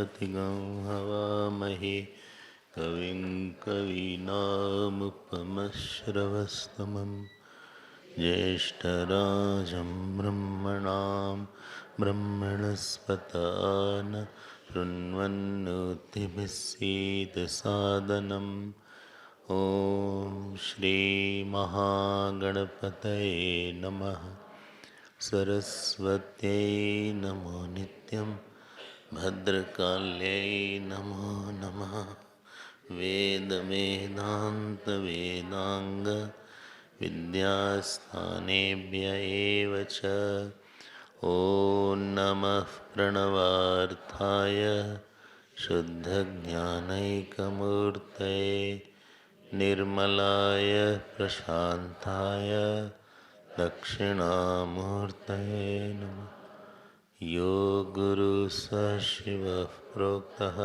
साधिगं हवामहे कविं कवीनामुपमश्रवस्तमं ज्येष्ठराजं ब्रह्मणां ब्रह्मणस्पत न शृण्वन्नोतिभिस्सीदसादनम् ॐ श्रीमहागणपतये नमः। सरस्वत्यै नमो नित्यं भद्रकाल्यै नमो नमः। वेदवेदान्तवेदाङ्ग विद्यास्थानेभ्य एव च ॐ नमः प्रणवार्थाय शुद्धज्ञानैकमूर्तये निर्मलाय प्रशान्ताय दक्षिणामूर्तये नमः। यो गुरुः स शिवः प्रोक्तः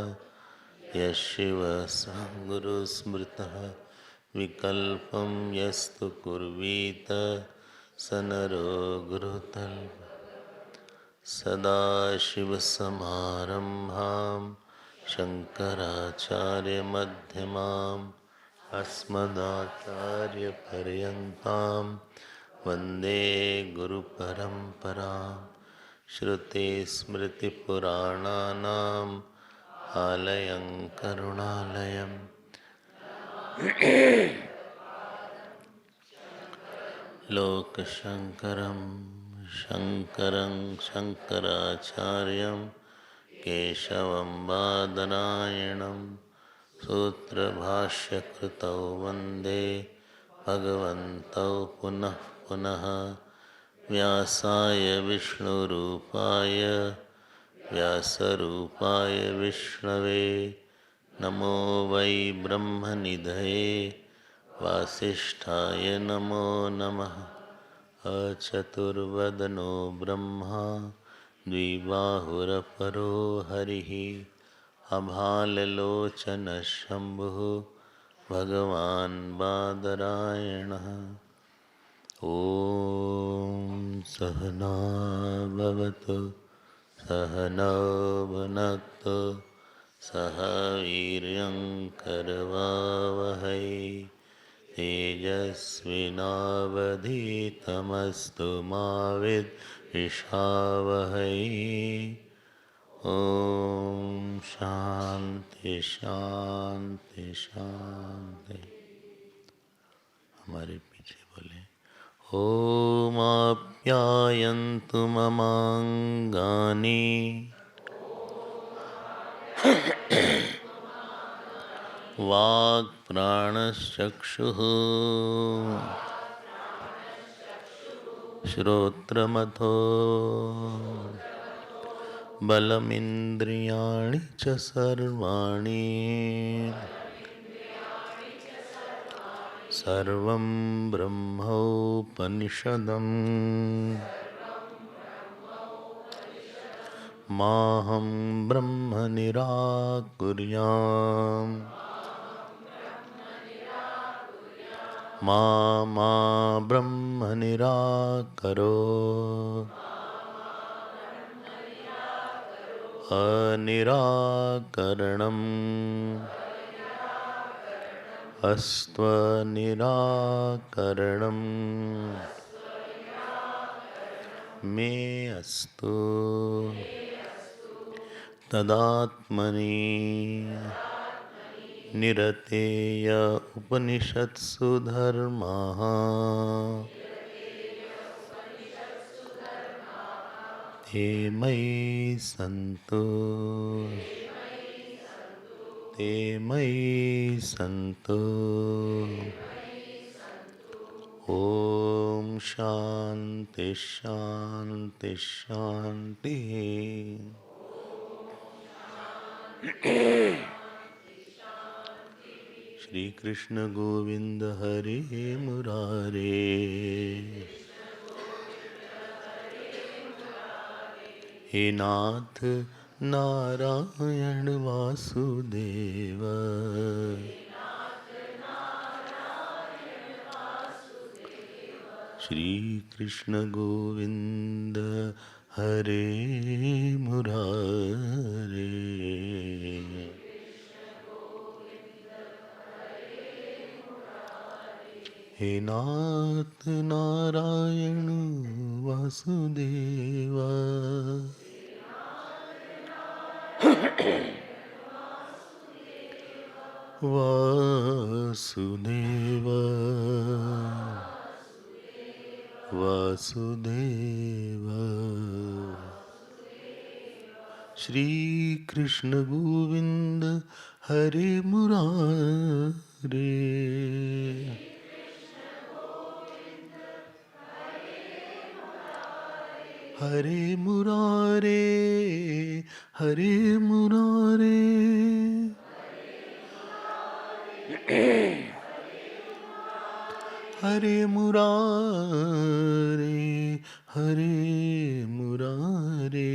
यः शिवः स गुरुः स्मृतः विकल्पं यस्तु कुर्वीत स नरो गुरुतल्पः। सदाशिवसमारम्भां शङ्कराचार्यमध्यमाम् अस्मदाचार्यपर्यन्तां वन्दे गुरुपरम्परां। श्रुतिस्मृतिपुराणानाम् आलयं करुणालयं लोकशङ्करं शङ्करं शङ्कराचार्यं केशवं बादरायणं सूत्रभाष्यकृतौ वन्दे भगवन्तौ पुनः पुनः। व्यासाय विष्णुरूपाय व्यासरूपाय विष्णवे नमो वै ब्रह्मनिधये वासिष्ठाय नमो नमः। अचतुर्वदनो ब्रह्मा द्विबाहुरपरो हरिः अभाललोचनः शम्भुः भगवान् बादरायणः। ॐ सहना भवतु सहनौ भुनक्तु सह वीर्यं करवावहै तेजस्विनावधीतमस्तु मा विद्विषावहै। ॐ शान्ति शान्ति शान्ति। हमारे पीछे बोले ॐ आप्यायन्तु ममाङ्गानि वाक्प्राणश्चक्षुः श्रोत्रमथो बलमिन्द्रियाणि च सर्वाणि सर्वं ब्रह्मोपनिषदम् माहं ब्रह्म निराकुर्याम् मा ब्रह्म निराकरो अनिराकरणम् अस्त्वनिराकरणम् मे अस्तु तदात्मनि निरतेय उपनिषत्सु धर्माः ते मयि सन्तु ते मयि सन्तु। ॐ शान्ति शान्ति शान्तिः। श्री कृष्ण गोविंद हरे मुरारे हे नाथ नारायण वासुदेव श्री कृष्ण गोविंद हरे मुरारे। हे नाथ नारायण वासुदेवा, वासुदेवा वासुदेवा। श्री कृष्ण गोविंद हरे मुरारे, हरे मुरारे, हरे मुरारे। हरे मुरारे, हरे मुरारे।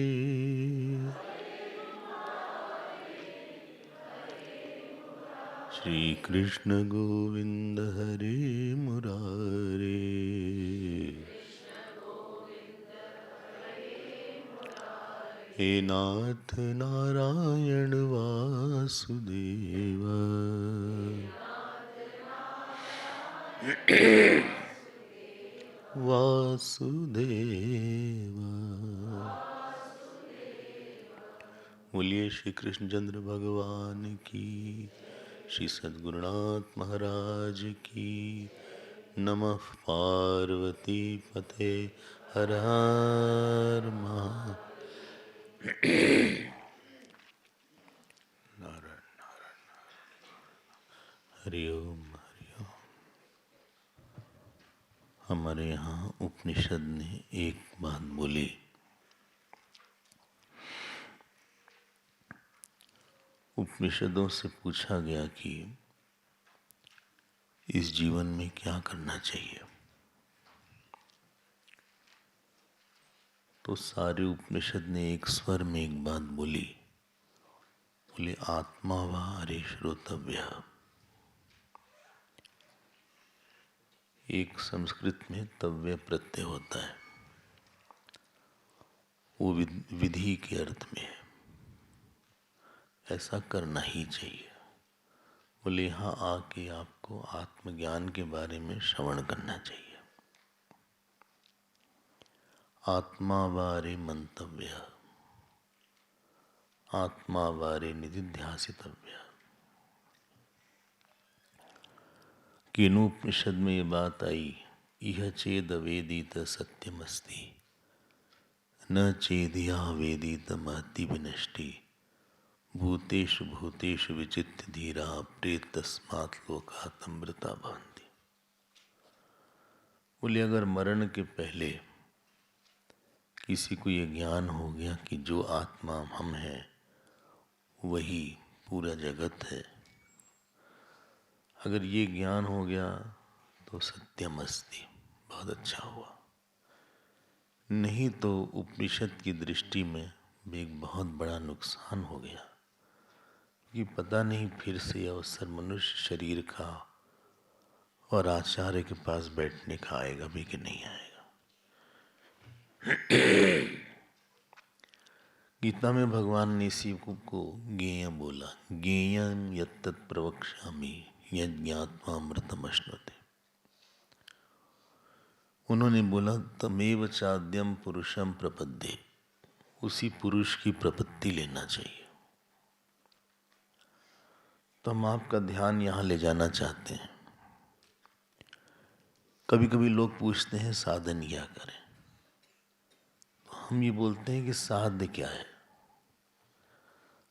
श्री कृष्ण गोविंद हरे मुरारे, हे नाथ नारायण वासुदेवा, वासुदेवा। बोलिए श्री कृष्णचंद्र भगवान की, श्री सद्गुरुनाथ महाराज की। नमः पार्वती पते, हर हर नारायण नारायण। हरि ओम हरि ओम। हमारे यहाँ उपनिषद ने एक बात बोली, उपनिषदों से पूछा गया कि इस जीवन में क्या करना चाहिए। तो सारे उपनिषद ने एक स्वर में एक बात बोली, बोले आत्मा वा हरे श्रोतव्य। एक संस्कृत में तव्य प्रत्यय होता है, वो विधि के अर्थ में है, ऐसा करना ही चाहिए। बोले यहाँ आके आपको आत्मज्ञान के बारे में श्रवण करना चाहिए। आत्मा वारे मंतव्य, आत्मा वारे निधिध्यासितव्य। केनोपनिषद में ये बात आई, इह चेद वेदित सत्यमस्ति, न चेदिया वेदित महति विनष्टि, भूतेषु भूतेषु विचित्य धीरा प्रेतस्मात् लोकात् अमृता भवन्ति। बोले अगर मरण के पहले किसी को ये ज्ञान हो गया कि जो आत्मा हम हैं वही पूरा जगत है, अगर ये ज्ञान हो गया तो सत्यमस्ति, बहुत अच्छा हुआ। नहीं तो उपनिषद की दृष्टि में भी एक बहुत बड़ा नुकसान हो गया कि पता नहीं फिर से अवसर मनुष्य शरीर का और आचार्य के पास बैठने का आएगा भी कि नहीं आएगा। गीता में भगवान ने इसी को ज्ञेय बोला, ज्ञेयं यत्तत् प्रवक्ष्यामि यज्ञात्मामृतमश्नुते। उन्होंने बोला तमेव चाद्यम पुरुषम प्रपद्ये, उसी पुरुष की प्रपत्ति लेना चाहिए। तो हम आपका ध्यान यहाँ ले जाना चाहते हैं। कभी कभी लोग पूछते हैं साधन क्या करें, तो हम ये बोलते हैं कि साध्य क्या है।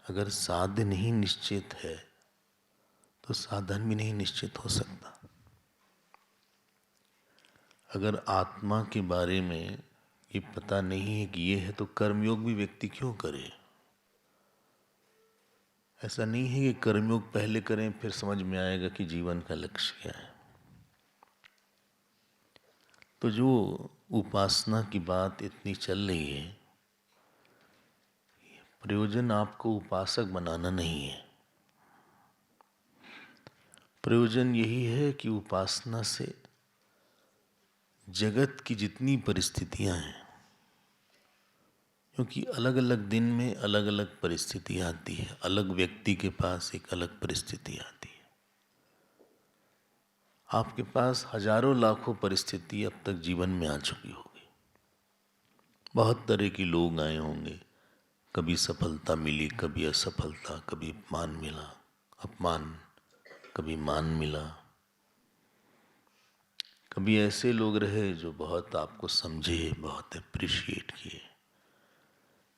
अगर साध्य नहीं निश्चित है तो साधन भी नहीं निश्चित हो सकता। अगर आत्मा के बारे में ये पता नहीं है कि ये है तो कर्मयोग भी व्यक्ति क्यों करे। ऐसा नहीं है कि कर्मयोग पहले करें फिर समझ में आएगा कि जीवन का लक्ष्य क्या है। तो जो उपासना की बात इतनी चल रही है, प्रयोजन आपको उपासक बनाना नहीं है। प्रयोजन यही है कि उपासना से जगत की जितनी परिस्थितियां हैं क्योंकि अलग अलग दिन में अलग अलग परिस्थिति आती है, अलग व्यक्ति के पास एक अलग परिस्थिति आती है। आपके पास हजारों लाखों परिस्थिति अब तक जीवन में आ चुकी होगी। बहुत तरह के लोग आए होंगे, कभी सफलता मिली, कभी असफलता, कभी अपमान, कभी मान मिला। कभी ऐसे लोग रहे जो बहुत आपको समझे, बहुत अप्रिशिएट किए।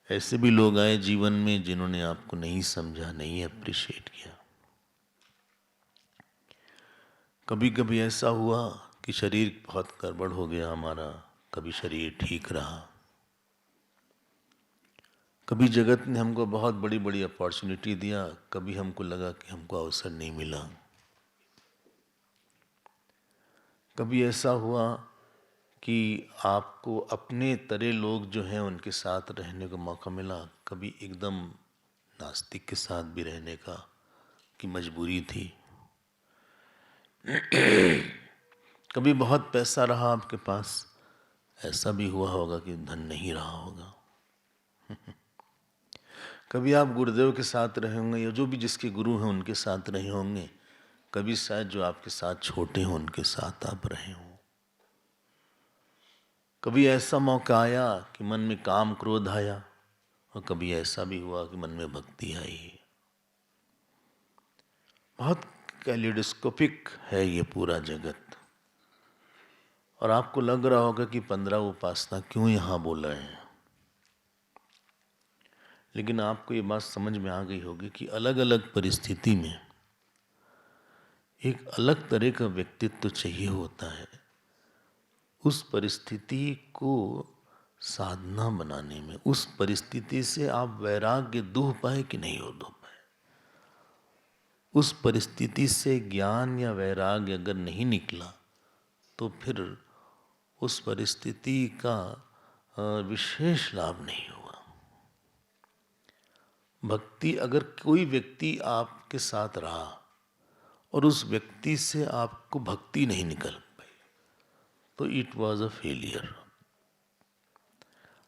ऐसे भी लोग आए जीवन में जिन्होंने आपको नहीं समझा, नहीं अप्रिशिएट किया। कभी कभी ऐसा हुआ कि शरीर बहुत गड़बड़ हो गया हमारा, कभी शरीर ठीक रहा। कभी जगत ने हमको बहुत बड़ी बड़ी अपॉर्चुनिटी दिया, कभी हमको लगा कि हमको अवसर नहीं मिला। कभी ऐसा हुआ कि आपको अपने तरह लोग जो हैं उनके साथ रहने का मौका मिला, कभी एकदम नास्तिक के साथ भी रहने का की मजबूरी थी। कभी बहुत पैसा रहा आपके पास, ऐसा भी हुआ होगा कि धन नहीं रहा होगा। कभी आप गुरुदेव के साथ रहे होंगे या जो भी जिसके गुरु हैं उनके साथ रहे होंगे, कभी शायद जो आपके साथ छोटे हों उनके साथ आप रहे हों। कभी ऐसा मौका आया कि मन में काम क्रोध आया, और कभी ऐसा भी हुआ कि मन में भक्ति आई। बहुत कैलिडोस्कोपिक है ये पूरा जगत। और आपको लग रहा होगा कि 15 उपासना क्यों यहाँ बोल रहे हैं, लेकिन आपको ये बात समझ में आ गई होगी कि अलग अलग परिस्थिति में एक अलग तरह का व्यक्तित्व चाहिए होता है। उस परिस्थिति को साधना बनाने में, उस परिस्थिति से आप वैराग्य दूह पाए कि नहीं हो दूह पाए, उस परिस्थिति से ज्ञान या वैराग्य अगर नहीं निकला तो फिर उस परिस्थिति का विशेष लाभ नहीं हुआ। भक्ति, अगर कोई व्यक्ति आपके साथ रहा और उस व्यक्ति से आपको भक्ति नहीं निकल पाई तो इट वॉज अ फेलियर।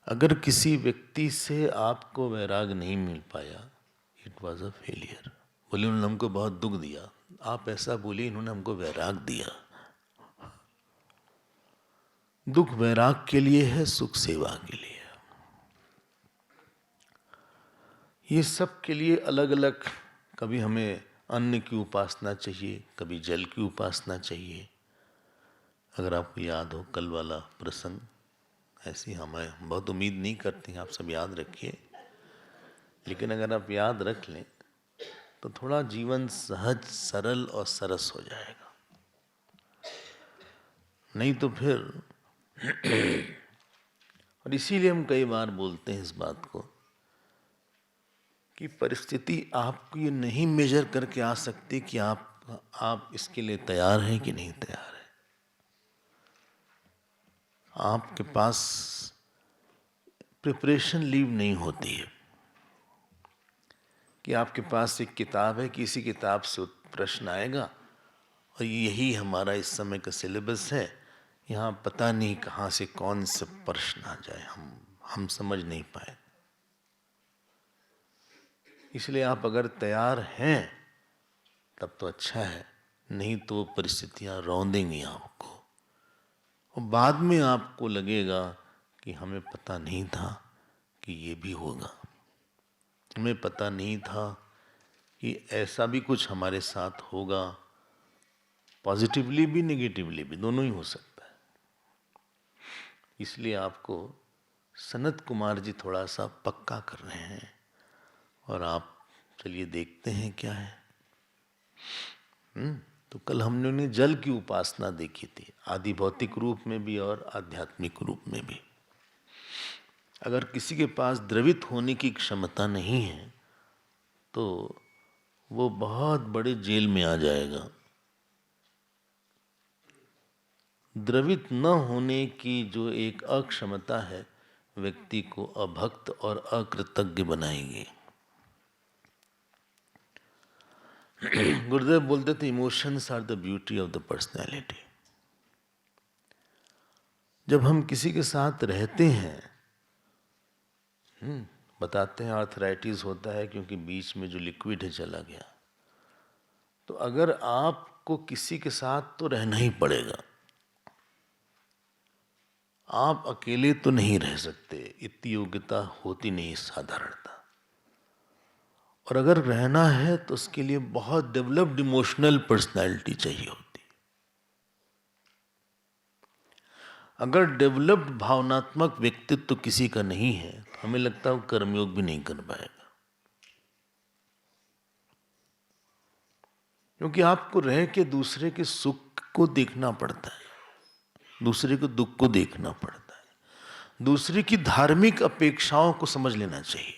अगर किसी व्यक्ति से आपको वैराग नहीं मिल पाया, इट वॉज अ फेलियर। बोले उन्होंने हमको बहुत दुख दिया, आप ऐसा बोलिए इन्होंने हमको वैराग दिया। दुख वैराग के लिए है, सुख सेवा के लिए। ये सब के लिए अलग अलग, कभी हमें अन्न की उपासना चाहिए, कभी जल की उपासना चाहिए। अगर आपको याद हो कल वाला प्रसंग, ऐसी हमें बहुत उम्मीद नहीं करते हैं आप सब याद रखिए, लेकिन अगर आप याद रख लें तो थोड़ा जीवन सहज, सरल और सरस हो जाएगा। नहीं तो फिर और इसीलिए हम कई बार बोलते हैं इस बात को कि परिस्थिति आपको ये नहीं मेजर करके आ सकती कि आप इसके लिए तैयार हैं कि नहीं तैयार है। आपके पास प्रिपरेशन लीव नहीं होती है कि आपके पास एक किताब है कि इसी किताब से प्रश्न आएगा और यही हमारा इस समय का सिलेबस है, यहाँ पता नहीं कहाँ से कौन से प्रश्न आ जाए, हम समझ नहीं पाए। इसलिए आप अगर तैयार हैं तब तो अच्छा है, नहीं तो परिस्थितियाँ रौंदेंगी आपको और बाद में आपको लगेगा कि हमें पता नहीं था कि ये भी होगा, हमें पता नहीं था कि ऐसा भी कुछ हमारे साथ होगा। पॉजिटिवली भी नेगेटिवली भी, दोनों ही हो सकता है। इसलिए आपको सनत कुमार जी थोड़ा सा पक्का कर रहे हैं और आप चलिए देखते हैं क्या है। तो कल हमने उन्हें जल की उपासना देखी थी, आदि भौतिक रूप में भी और आध्यात्मिक रूप में भी। अगर किसी के पास द्रवित होने की क्षमता नहीं है तो वो बहुत बड़े जेल में आ जाएगा। द्रवित न होने की जो एक अक्षमता है व्यक्ति को अभक्त और अकृतज्ञ बनाएगी। गुरुदेव बोलते थे emotions are the beauty of the personality. जब हम किसी के साथ रहते हैं बताते हैं आर्थराइटिस होता है क्योंकि बीच में जो लिक्विड है चला गया। तो अगर आपको किसी के साथ तो रहना ही पड़ेगा, आप अकेले तो नहीं रह सकते, इतनी योग्यता होती नहीं साधारणता। और अगर रहना है तो उसके लिए बहुत डेवलप्ड इमोशनल पर्सनालिटी चाहिए होती। अगर डेवलप्ड भावनात्मक व्यक्तित्व तो किसी का नहीं है तो हमें लगता है वो कर्मयोग भी नहीं कर पाएगा, क्योंकि आपको रह के दूसरे के सुख को देखना पड़ता है, दूसरे के दुख को देखना पड़ता है, दूसरे की धार्मिक अपेक्षाओं को समझ लेना चाहिए।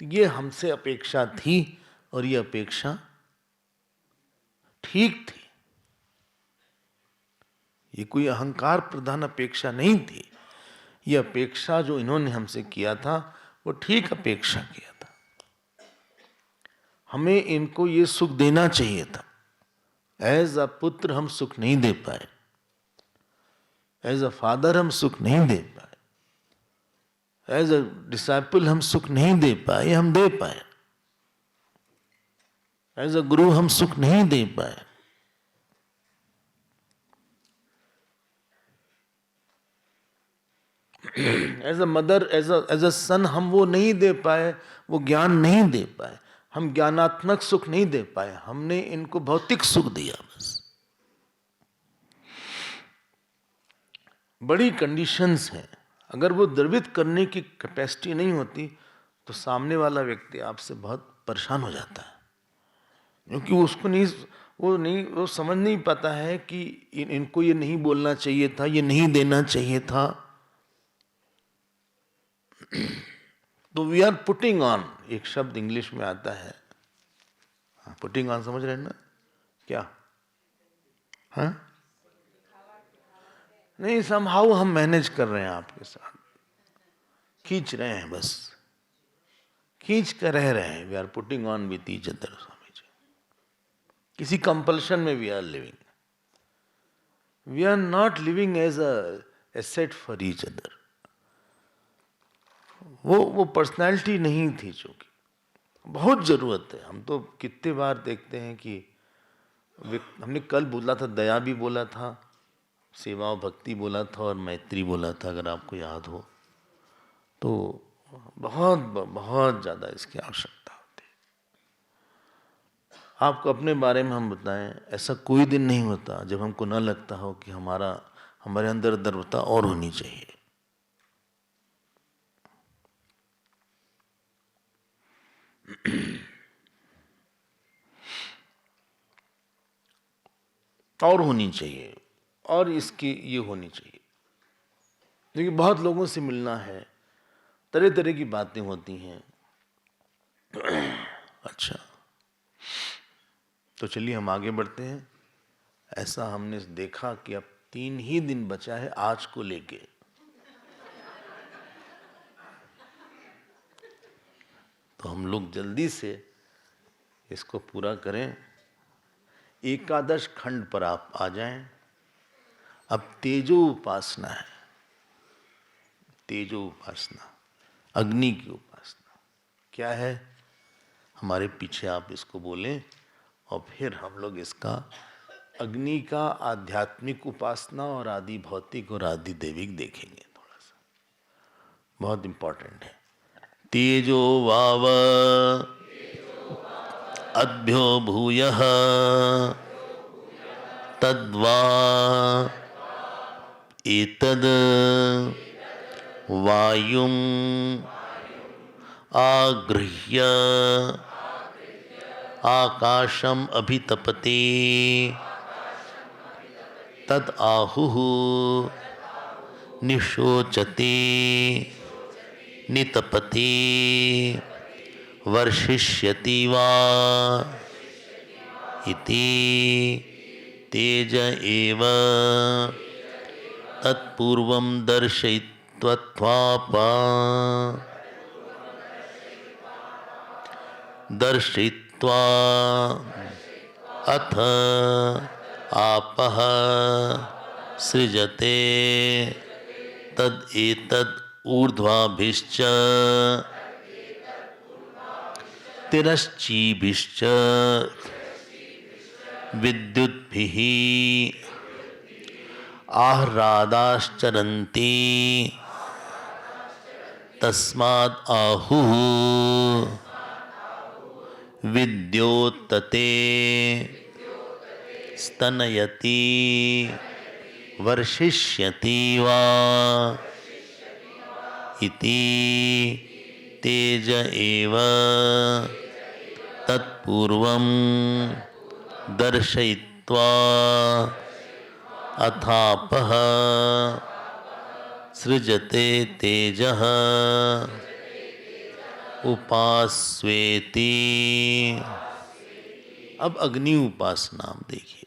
ये हमसे अपेक्षा थी और ये अपेक्षा ठीक थी, ये कोई अहंकार प्रधान अपेक्षा नहीं थी। ये अपेक्षा जो इन्होंने हमसे किया था वो ठीक अपेक्षा किया था। हमें इनको ये सुख देना चाहिए था। एज अ पुत्र हम सुख नहीं दे पाए, एज अ फादर हम सुख नहीं दे पाए, एज अ डिसाइपल हम सुख नहीं दे पाए, हम दे पाए। एज अ गुरु हम सुख नहीं दे पाए। As a mother, as a son हम वो नहीं दे पाए, वो ज्ञान नहीं दे पाए, हम ज्ञानात्मक सुख नहीं दे पाए, हमने इनको भौतिक सुख दिया बस। बड़ी कंडीशंस हैं, अगर वो द्रवित करने की कैपेसिटी नहीं होती तो सामने वाला व्यक्ति आपसे बहुत परेशान हो जाता है, क्योंकि उसको वो समझ नहीं पाता है कि इनको ये नहीं बोलना चाहिए था, ये नहीं देना चाहिए था। तो वी आर पुटिंग ऑन, एक शब्द इंग्लिश में आता है, पुटिंग ऑन समझ रहे हैं ना क्या? हाँ नहीं, समहाउ हम मैनेज कर रहे हैं आपके साथ, खींच रहे हैं, बस खींच कर रह रहे हैं। We are putting on with each other, Swami ji. किसी कंपल्शन में we are living, we are not living as a asset for each other. वो पर्सनैलिटी नहीं थी, चूंकि बहुत जरूरत है। हम तो कितने बार देखते हैं कि हमने कल बोला था, दया भी बोला था, सेवा और भक्ति बोला था, और मैत्री बोला था, अगर आपको याद हो तो बहुत बहुत ज़्यादा इसकी आवश्यकता होती है। आपको अपने बारे में हम बताएं, ऐसा कोई दिन नहीं होता जब हमको न लगता हो कि हमारे अंदर दृढ़ता और होनी चाहिए। और होनी चाहिए, और इसकी ये होनी चाहिए, क्योंकि बहुत लोगों से मिलना है, तरह तरह की बातें होती हैं। अच्छा, तो चलिए हम आगे बढ़ते हैं। ऐसा हमने देखा कि अब 3 ही दिन बचा है आज को लेके, तो हम लोग जल्दी से इसको पूरा करें। एकादश खंड पर आप आ जाएं। अब तेजो उपासना है, तेजो उपासना, अग्नि की उपासना क्या है, हमारे पीछे आप इसको बोलें, और फिर हम लोग इसका अग्नि का आध्यात्मिक उपासना और आदि भौतिक और आदि दैविक देखेंगे। थोड़ा सा बहुत इंपॉर्टेंट है। तेजो वाव अद्भ्यो भूयः तद्वा एतद् वायुम् आगृह्य आकाशम अभितपते तद आहुः निशोचते नितपते वर्षिष्यति वा इति तेज एव तत्पूर्वं दर्शयित्वा दर्शयित्वा अथ आपः सृजते तद एतद् ऊर्ध्वाभिश्च तिरश्चीभिश्च विद्युद्भिः आह्लादाश्चरन्ति तस्माद् आहुः विद्योत्तते स्तनयति वर्षिष्यति वा इति तेज एव तत्पूर्वं दर्शयित्वा अथापः सृजते तेजः उपास्वेति। अब अग्नि उपासना हम देखिए,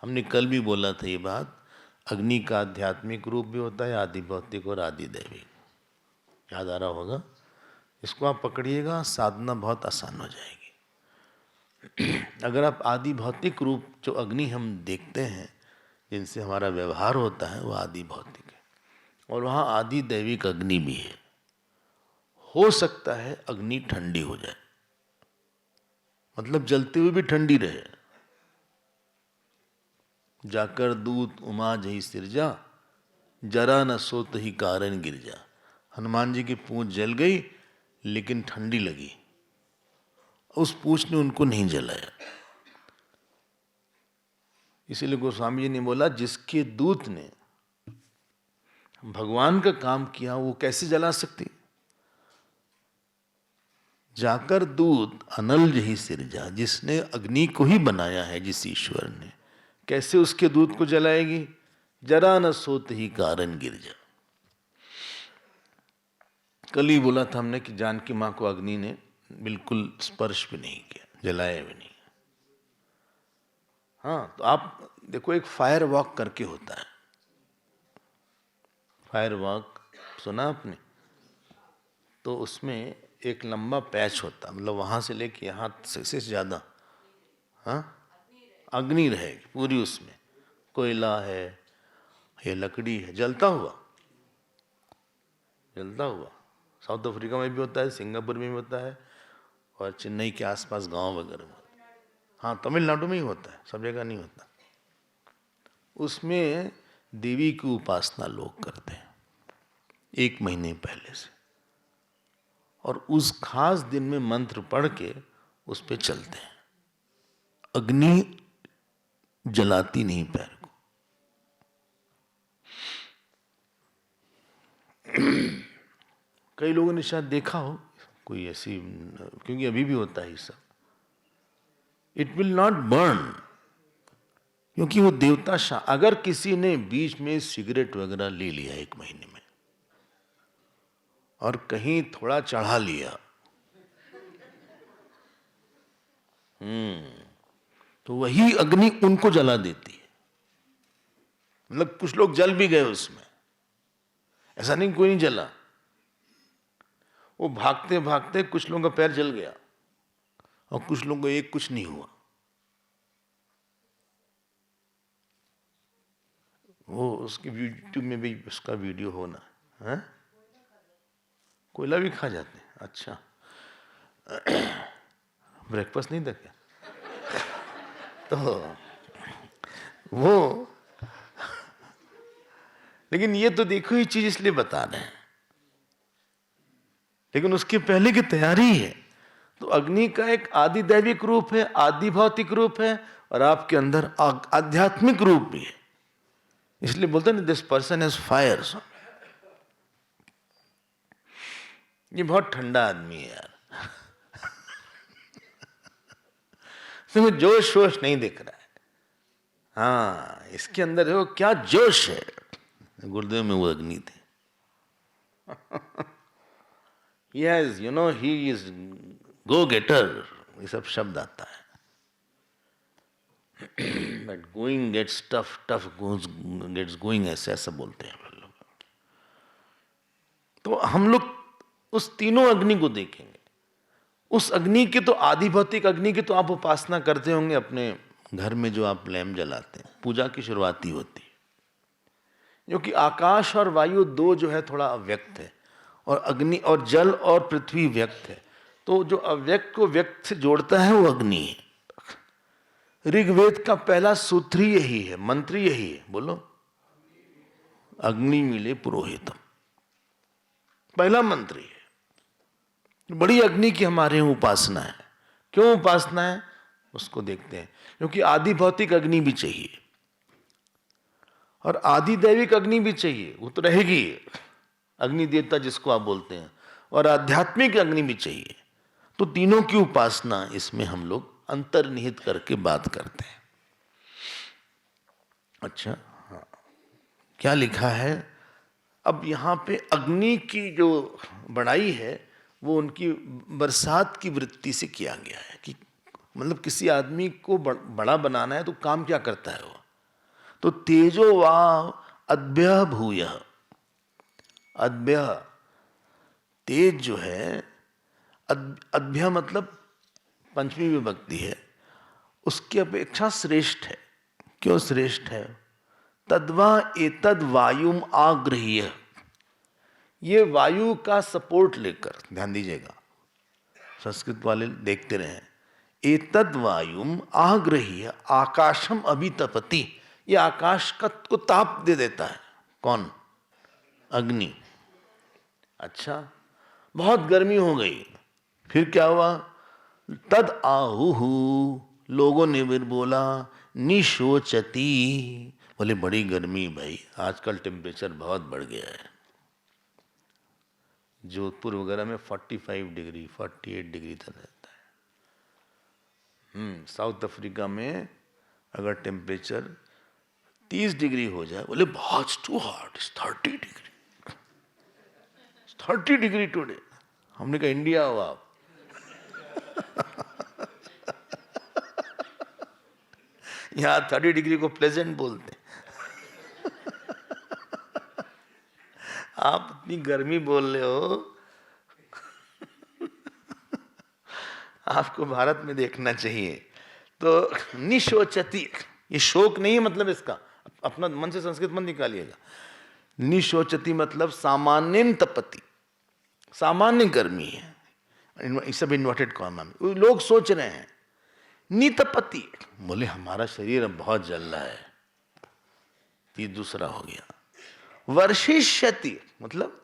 हमने कल भी बोला था ये बात, अग्नि का आध्यात्मिक रूप भी होता है, आदि भौतिक और आदि दैविक। याद आ रहा होगा, इसको आप पकड़िएगा, साधना बहुत आसान हो जाएगी। अगर आप आदि भौतिक रूप जो अग्नि हम देखते हैं, जिनसे हमारा व्यवहार होता है, वह आदि भौतिक है, और वहाँ आदि दैविक अग्नि भी है। हो सकता है अग्नि ठंडी हो जाए, मतलब जलते हुए भी ठंडी रहे। जाकर दूत उमा जही सिरजा, जरा न सोत ही कारण गिर जा। हनुमान जी की पूंछ जल गई लेकिन ठंडी लगी, उस पूंछ ने उनको नहीं जलाया। इसीलिए गोस्वामी जी ने बोला, जिसके दूत ने भगवान का काम किया वो कैसे जला सकती। जाकर दूत अनल जही सिरजा, जिसने अग्नि को ही बनाया है, जिस ईश्वर ने, कैसे उसके दूत को जलाएगी। जरा न सोत ही कारण गिर जा। कल ही बोला था हमने कि जानकी मां को अग्नि ने बिल्कुल स्पर्श भी नहीं किया, जलाया भी नहीं। हाँ, तो आप देखो, एक फायर वॉक करके होता है। फायर वॉक सुना आपने? तो उसमें एक लंबा पैच होता, मतलब वहां से लेके यहाँ से ज्यादा, हाँ, अग्नि रहेगी पूरी, उसमें कोयला है, ये लकड़ी है, जलता हुआ। साउथ अफ्रीका में भी होता है, सिंगापुर में भी होता है, और चेन्नई के आसपास गांव वगैरह में। हाँ, तमिलनाडु में ही होता है, सब जगह नहीं होता। उसमें देवी की उपासना लोग करते हैं 1 महीने पहले से, और उस खास दिन में मंत्र पढ़ के उस पे चलते हैं। अग्नि जलाती नहीं पैर को। कई लोगों ने शायद देखा हो कोई ऐसी, क्योंकि अभी भी होता है ये सब। इट विल नॉट बर्न, क्योंकि वो देवता अगर किसी ने बीच में सिगरेट वगैरह ले लिया 1 महीने में, और कहीं थोड़ा चढ़ा लिया, तो वही अग्नि उनको जला देती है। मतलब कुछ लोग जल भी गए उसमें, ऐसा नहीं कोई नहीं जला। वो भागते भागते कुछ लोगों का पैर जल गया, और कुछ लोगों को कुछ नहीं हुआ। वो उसकी यूट्यूब में भी उसका वीडियो होना है। कोयला भी खा जाते हैं? अच्छा, ब्रेकफास्ट नहीं था क्या? तो वो, लेकिन ये तो देखो, ये चीज इसलिए बता रहे हैं, लेकिन उसके पहले की तैयारी है। तो अग्नि का एक आदि दैविक रूप है, आदि भौतिक रूप है, और आपके अंदर आध्यात्मिक रूप भी है। इसलिए बोलते हैं दिस पर्सन हैज फायर। ये बहुत ठंडा आदमी है यार, इसमें जोश वोश नहीं दिख रहा है। हाँ, इसके अंदर देखो क्या जोश है। गुरुदेव में वो अग्नि थे। Yes, you know, he is go-getter, ये सब शब्द आता है। But going gets tough, tough gets going, ऐसा बोलते हैं लोग। तो हम लोग उस तीनों अग्नि को देखेंगे। उस अग्नि के तो आदि भौतिक अग्नि की तो आप उपासना करते होंगे अपने घर में, जो आप लैम्प जलाते हैं, पूजा की शुरुआती होती है। क्योंकि आकाश और वायु दो जो है थोड़ा अव्यक्त है, और अग्नि और जल और पृथ्वी व्यक्त है। तो जो अव्यक्त को व्यक्त से जोड़ता है वो अग्नि है। ऋग्वेद का पहला सूत्र ही यही है, मंत्र यही है, बोलो, अग्नि मिले पुरोहितम, पहला मंत्र ही है। बड़ी अग्नि की हमारे यहाँ उपासना है। क्यों उपासना है उसको देखते हैं। क्योंकि आदि भौतिक अग्नि भी चाहिए और आदि दैविक अग्नि भी चाहिए, वो तो रहेगी, अग्नि देवता जिसको आप बोलते हैं, और आध्यात्मिक अग्नि भी चाहिए। तो तीनों की उपासना इसमें हम लोग अंतर्निहित करके बात करते हैं। अच्छा, हाँ, क्या लिखा है? अब यहाँ पे अग्नि की जो बड़ाई है वो उनकी बरसात की वृत्ति से किया गया है कि मतलब किसी आदमी को बड़ा बनाना है तो काम क्या करता है वो? तो तेजो वाव अद्भ्य भूयः, अद्भ्य, तेज जो है, अद्भ्य मतलब पंचमी विभक्ति है, उसकी अपेक्षा श्रेष्ठ है। क्यों श्रेष्ठ है? तद्वा एतद वायुम आगृह्य, ये वायु का सपोर्ट लेकर, ध्यान दीजिएगा, संस्कृत वाले देखते रहे, एतद वायुम आगृह्य आकाशम अभितपति, ये आकाश का को ताप दे देता है। कौन? अग्नि। अच्छा, बहुत गर्मी हो गई, फिर क्या हुआ? तद आहुहु, लोगों ने फिर बोला, निशोचती, बोले बड़ी गर्मी भाई, आजकल टेम्परेचर बहुत बढ़ गया है। जोधपुर वगैरह में 45 डिग्री 48 डिग्री तक रहता है। साउथ अफ्रीका में अगर टेम्परेचर 30 डिग्री हो जाए, बोले बहुत too hot, 30 degree, 30 degree today. हमने कहा इंडिया हो आप। यहाँ 30 डिग्री को प्लेजेंट बोलते हैं। आप इतनी गर्मी बोल रहे हो, आपको भारत में देखना चाहिए। तो निशोचती, ये शोक नहीं है मतलब इसका, अपना मन से संस्कृत मत निकालिएगा। निशोचती मतलब सामान्य तपति, सामान्य गर्मी है, सब इन्वर्टेड कॉमा में। लोग सोच रहे हैं नितपति, बोले हमारा शरीर अब बहुत जल रहा है, ये दूसरा हो गया। वर्षिष्यति मतलब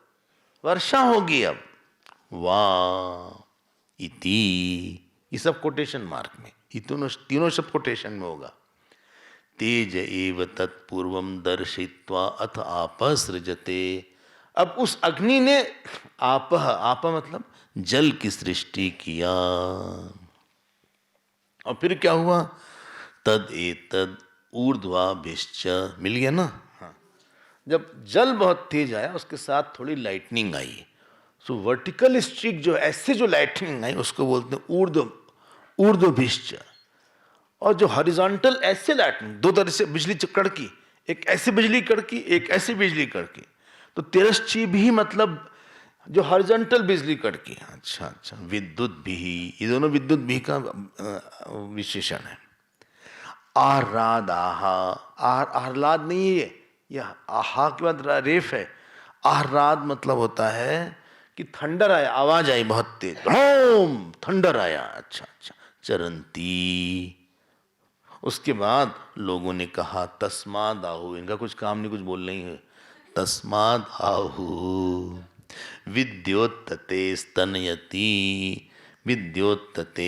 वर्षा होगी अब, वाह इति, ये सब कोटेशन मार्क में, ये तीनों सब कोटेशन में होगा। तेज एव तत्पूर्वम दर्शित्वा अथ आपः सृजते, अब उस अग्नि ने आपः, आपः मतलब जल की सृष्टि किया। और फिर क्या हुआ? तद एतद ऊर्ध्वाभिश्च, मिल गया ना? हाँ, जब जल बहुत तेज आया उसके साथ थोड़ी लाइटनिंग आई, सो वर्टिकल स्ट्रीक जो ऐसे जो लाइटनिंग आई उसको बोलते हैं ऊर्ध्वभिश्च। और जो हॉरिजॉन्टल ऐसे लाइटनिंग, दो तरह से बिजली कड़की, एक ऐसे बिजली कड़की, एक ऐसे बिजली कड़की। तो तिरश्ची भी मतलब जो हॉरिजॉन्टल बिजली कड़की। अच्छा अच्छा, विद्युत भी, ये दोनों विद्युत भी का विशेषण है। आह्लादाहा, आह्लाद नहीं है, यह आहा के बाद रेफ है। आह्लाद मतलब होता है कि थंडर आया, आवाज आई बहुत तेज, धूम थंडर आया। अच्छा अच्छा, चरंती। उसके बाद लोगों ने कहा तस्माद आहु, इनका कुछ काम नहीं, कुछ बोल नहीं है। तस्माद आहु विद्योत्तते स्तनयति, विद्योत्तते,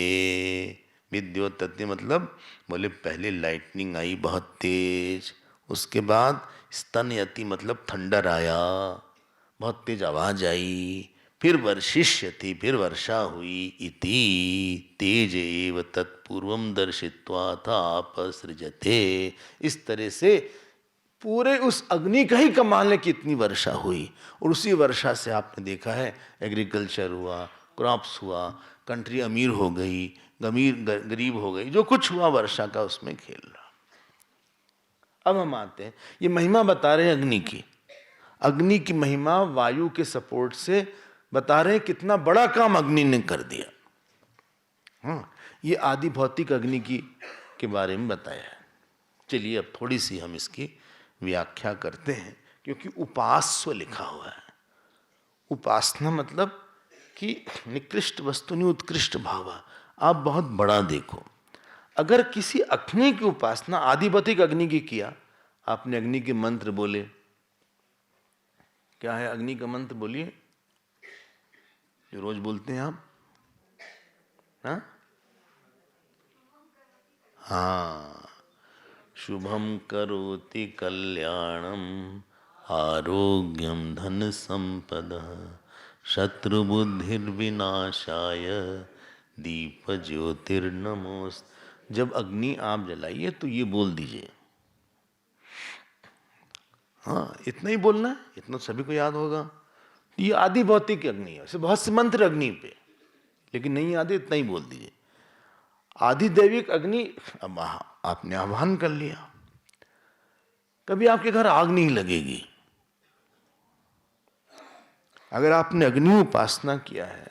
विद्योत्तते मतलब बोले पहले लाइटनिंग आई बहुत तेज, उसके बाद स्तनयति मतलब थंडर आया, बहुत तेज आवाज आई, फिर वर्षिष्यति, फिर वर्षा हुई। इति तेज एव तत्पूर्वम दर्शित्वा था आपसृजते, इस तरह से पूरे उस अग्नि का ही कमाल है कि इतनी वर्षा हुई। और उसी वर्षा से आपने देखा है एग्रीकल्चर हुआ, क्रॉप्स हुआ, कंट्री अमीर हो गई, गरीब हो गई, जो कुछ हुआ वर्षा का उसमें खेल रहा। अब हम आते हैं, ये महिमा बता रहे हैं अग्नि की, अग्नि की महिमा वायु के सपोर्ट से बता रहे हैं कितना बड़ा काम अग्नि ने कर दिया। हाँ, ये आदि भौतिक अग्नि की के बारे में बताया है। चलिए अब थोड़ी सी हम इसकी व्याख्या करते हैं क्योंकि उपास्य लिखा हुआ है। उपासना मतलब कि निकृष्ट वस्तु नहीं उत्कृष्ट भाव, आप बहुत बड़ा देखो। अगर किसी अग्नि की उपासना आदिभौतिक अग्नि की किया, आपने अग्नि के मंत्र बोले, क्या है अग्नि का मंत्र बोलिए जो रोज बोलते हैं आप? हाँ, शुभम करोति कल्याणम आरोग्यम धन संपदा शत्रुबुद्धिर्विनाशाय दीप ज्योतिर्नमोस्त। जब अग्नि आप जलाइए तो ये बोल दीजिए। हाँ, इतना ही बोलना है, इतना सभी को याद होगा। ये आदि भौतिक अग्नि है, वैसे बहुत से मंत्र अग्नि पे, लेकिन नहीं याद है, इतना ही बोल दीजिए। आदि दैविक अग्नि, अब आपने आह्वान कर लिया। कभी आपके घर आग नहीं लगेगी। अगर आपने अग्नि उपासना किया है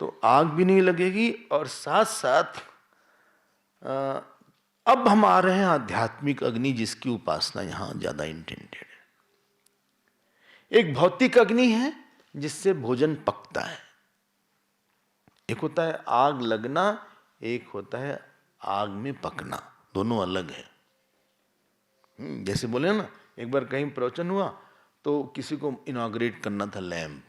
तो आग भी नहीं लगेगी। और साथ साथ अब हम आ रहे हैं आध्यात्मिक अग्नि, जिसकी उपासना यहां ज्यादा इंटेंडेड है। एक भौतिक अग्नि है जिससे भोजन पकता है। एक होता है आग लगना, एक होता है आग में पकना, दोनों अलग है। जैसे बोले ना, एक बार कहीं प्रवचन हुआ तो किसी को इनॉग्रेट करना था लैंप,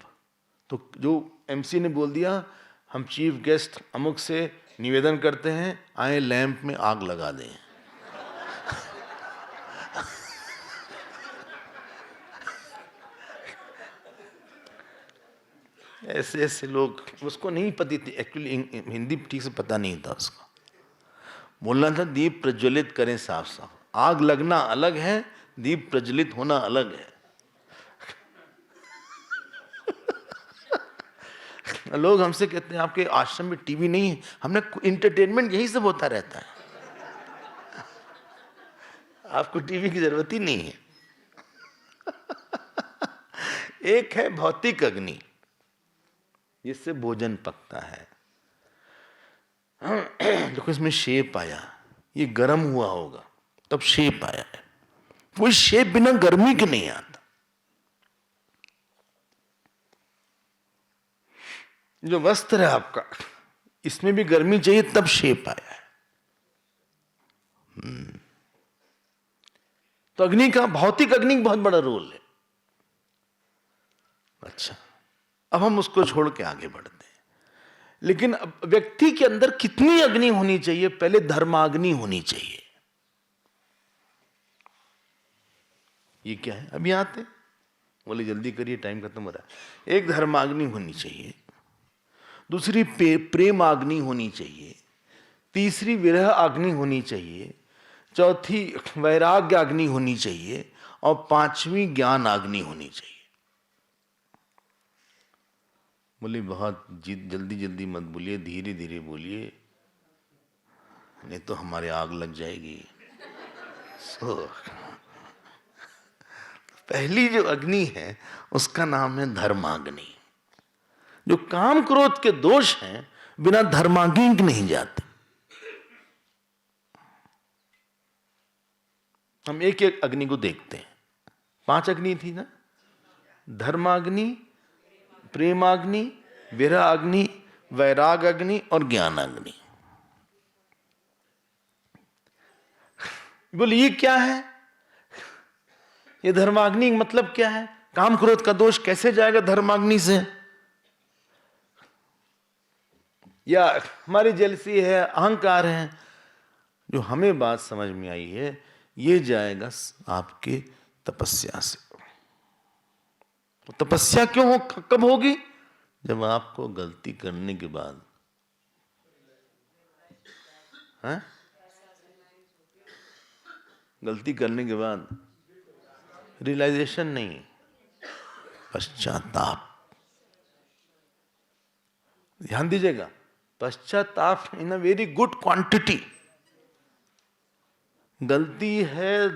तो जो एमसी ने बोल दिया, हम चीफ गेस्ट अमुक से निवेदन करते हैं आए लैंप में आग लगा दें। ऐसे ऐसे लोग, उसको नहीं पता थी एक्चुअली, हिंदी ठीक से पता नहीं था उसको। बोलना था दीप प्रज्वलित करें साफ साफ। आग लगना अलग है, दीप प्रज्वलित होना अलग है। लोग हमसे कहते हैं आपके आश्रम में टीवी नहीं है। हमने इंटरटेनमेंट यही सब होता रहता है, आपको टीवी की जरूरत ही नहीं है। एक है भौतिक अग्नि जिससे भोजन पकता है। देखो इसमें शेप आया, ये गर्म हुआ होगा तब शेप आया है। कोई शेप बिना गर्मी के नहीं आता। जो वस्त्र है आपका, इसमें भी गर्मी चाहिए तब शेप आया है। तो अग्नि का, भौतिक अग्नि का बहुत बड़ा रोल है। अच्छा, अब हम उसको छोड़ के आगे बढ़ते हैं। लेकिन व्यक्ति के अंदर कितनी अग्नि होनी चाहिए? पहले धर्माग्नि होनी चाहिए। ये क्या है? अभी आते बोले जल्दी करिए, टाइम खत्म हो रहा है। एक धर्माग्नि होनी चाहिए, दूसरी प्रेमाग्नि होनी चाहिए, तीसरी विरह अग्नि होनी चाहिए, चौथी वैराग्य अग्नि होनी चाहिए, और पांचवी ज्ञान अग्नि होनी चाहिए। बोले बहुत जल्दी जल्दी मत बोलिए, धीरे धीरे बोलिए, नहीं तो हमारे आग लग जाएगी। पहली जो अग्नि है उसका नाम है धर्माग्नि। जो काम क्रोध के दोष हैं बिना धर्माग्नि के नहीं जाते। हम एक एक अग्नि को देखते हैं। 5 अग्नि थी ना, धर्माग्नि, प्रेमाग्नि, विरह अग्नि, वैराग अग्नि और ज्ञान अग्नि। बोले ये क्या है? ये धर्माग्नि मतलब क्या है? काम क्रोध का दोष कैसे जाएगा धर्माग्नि से? या हमारी जेलसी है, अहंकार है? जो हमें बात समझ में आई है, ये जाएगा आपके तपस्या से। तो तपस्या क्यों हो, कब होगी? जब आपको गलती करने के बाद, है? गलती करने के बाद रियलाइजेशन नहीं, पश्चाताप। ध्यान दीजिएगा, पश्चाताप इन अ वेरी गुड क्वांटिटी। गलती है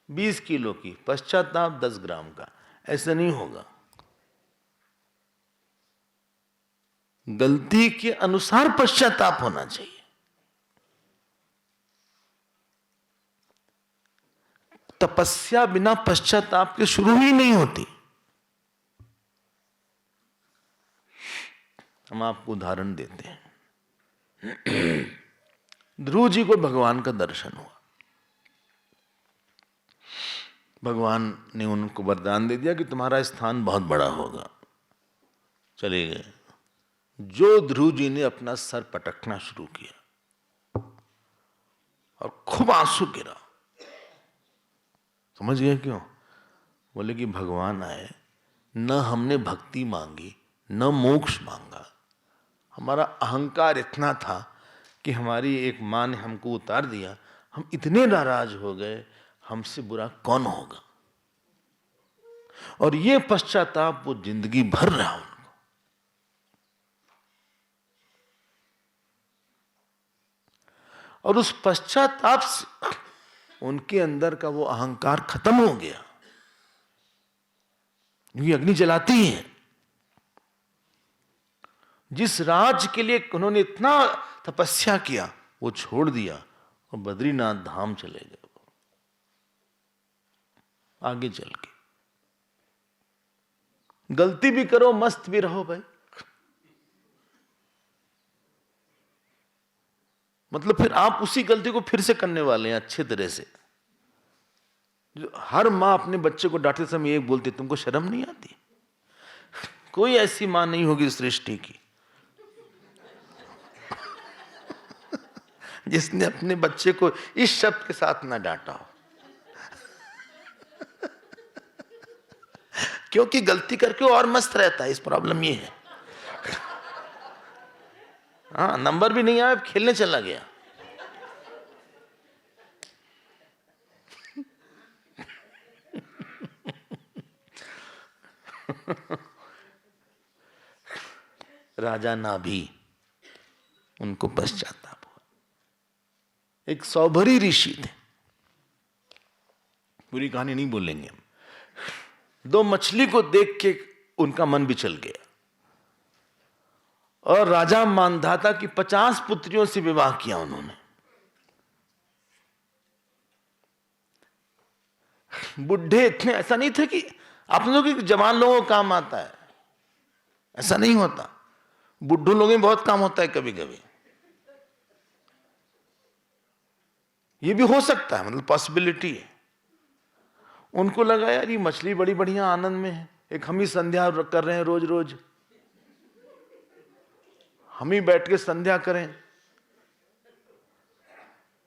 20 किलो की, पश्चाताप 10 ग्राम का, ऐसा नहीं होगा। गलती के अनुसार पश्चाताप होना चाहिए। तपस्या बिना पश्चाताप के शुरू ही नहीं होती। हम आपको उदाहरण देते हैं। ध्रुव जी को भगवान का दर्शन हुआ। भगवान ने उनको वरदान दे दिया कि तुम्हारा स्थान बहुत बड़ा होगा। चले गए। जो ध्रुव जी ने अपना सर पटकना शुरू किया और खूब आंसू गिरा। समझ गए क्यों? बोले कि भगवान आए, न हमने भक्ति मांगी न मोक्ष मांगा, हमारा अहंकार इतना था कि हमारी एक मां ने हमको उतार दिया, हम इतने नाराज हो गए, हमसे बुरा कौन होगा। और ये पश्चाताप वो जिंदगी भर रहा उनको। और उस पश्चाताप से उनके अंदर का वो अहंकार खत्म हो गया। ये अग्नि जलाती है। जिस राज के लिए उन्होंने इतना तपस्या किया वो छोड़ दिया और बद्रीनाथ धाम चले गए। आगे चल के गलती भी करो मस्त भी रहो भाई। मतलब फिर आप उसी गलती को फिर से करने वाले हैं अच्छे तरह से। जो हर मां अपने बच्चे को डांटते समय ये बोलती, तुमको शर्म नहीं आती? कोई ऐसी मां नहीं होगी सृष्टि की जिसने अपने बच्चे को इस शब्द के साथ ना डांटा हो। क्योंकि गलती करके और मस्त रहता है। इस प्रॉब्लम ये है। हाँ, नंबर भी नहीं आया, खेलने चला गया। राजा नाभि, उनको पश्चाताप हुआ। एक सौभरी ऋषि थे, पूरी कहानी नहीं बोलेंगे हम। दो मछली को देख के उनका मन भी चल गया और राजा मानधाता की 50 पुत्रियों से विवाह किया उन्होंने। बुढ़े इतने, ऐसा नहीं था कि आप लोगों के जवान लोगों को काम आता है, ऐसा नहीं होता। बुढ़ों लोगों में बहुत काम होता है कभी कभी। ये भी हो सकता है, मतलब पॉसिबिलिटी है। उनको लगा यार ये मछली बड़ी बढ़िया आनंद में है, एक हम ही संध्या कर रहे हैं रोज रोज, हम ही बैठ के संध्या करें।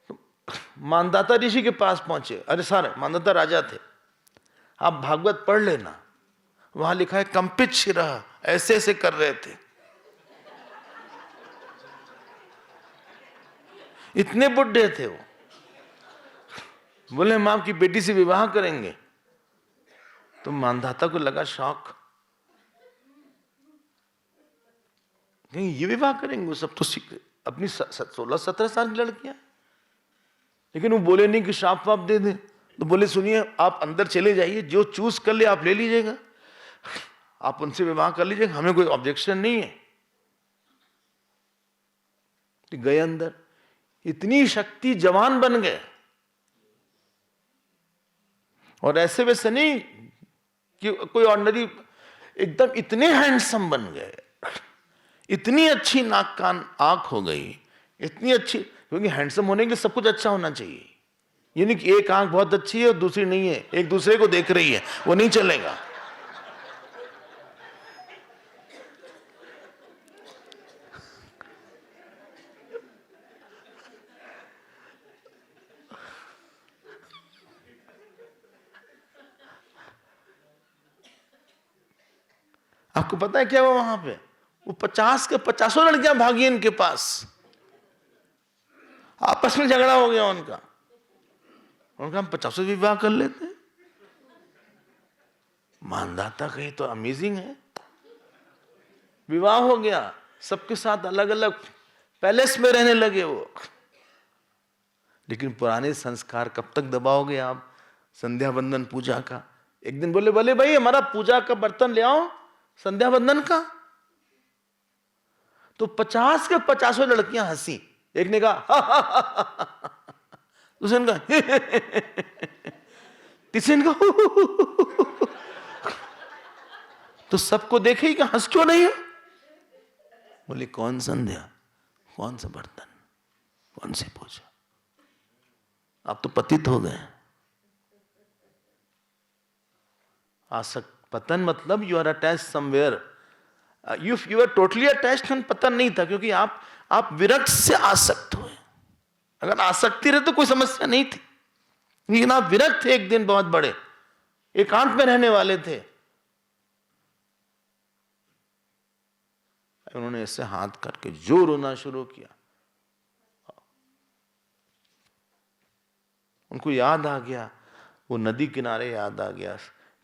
तो मानदाता ऋषि के पास पहुंचे। अरे सारे मानदाता राजा थे, आप भागवत पढ़ लेना, वहां लिखा है कंपित शिरा, ऐसे ऐसे कर रहे थे। इतने बुढ़े थे वो। बोले हम आपकी बेटी से विवाह करेंगे। तो मानधाता को लगा शौक, नहीं ये विवाह करेंगे, वो सब तो अपनी 16-17 साल की लड़कियां। लेकिन वो बोले नहीं कि श्राप वाप दे दे। तो बोले सुनिए, आप अंदर चले जाइए, जो चूज कर ले आप ले लीजिएगा, आप उनसे विवाह कर लीजिएगा, हमें कोई ऑब्जेक्शन नहीं है। तो गए अंदर, इतनी शक्ति, जवान बन गए। और ऐसे वैसे नहीं कि कोई ऑर्डिनरी, एकदम इतने हैंडसम बन गए, इतनी अच्छी नाक कान आंख हो गई, इतनी अच्छी। क्योंकि हैंडसम होने के सब कुछ अच्छा होना चाहिए। ये नहीं कि एक आंख बहुत अच्छी है और दूसरी नहीं है, एक दूसरे को देख रही है, वो नहीं चलेगा। आपको पता है क्या हुआ वहां पे? वो 50 के 50 लड़कियां भागी इनके पास। आपस में झगड़ा हो गया उनका। उनका हम 50 विवाह कर लेते। मानदाता कहीं तो अमेजिंग है। विवाह हो गया, सबके साथ अलग अलग पैलेस में रहने लगे वो। लेकिन पुराने संस्कार कब तक दबाओगे आप? संध्या बंदन पूजा का। एक दिन बोले बोले भाई हमारा पूजा का बर्तन ले आओ संध्या बंदन का। तो 50 के 50 लड़कियां हंसी। एक ने कहा दूसरे ने कहा किसी ने कहा तो सबको देखे कि हंस क्यों नहीं हो? बोले कौन संध्या, कौन सा बर्तन, कौन सी पूजा, आप तो पतित हो गए। आसक्त, पतन मतलब you are attached somewhere, you are totally attached, पतन नहीं था, क्योंकि आप विरक्त से आसक्त हुए। अगर आसक्ति रहे तो कोई समस्या नहीं थी, लेकिन आप विरक्त थे, एक दिन बहुत बड़े एकांत में रहने वाले थे। उन्होंने ऐसे हाथ करके जो रोना शुरू किया, उनको याद आ गया, वो नदी किनारे याद आ गया,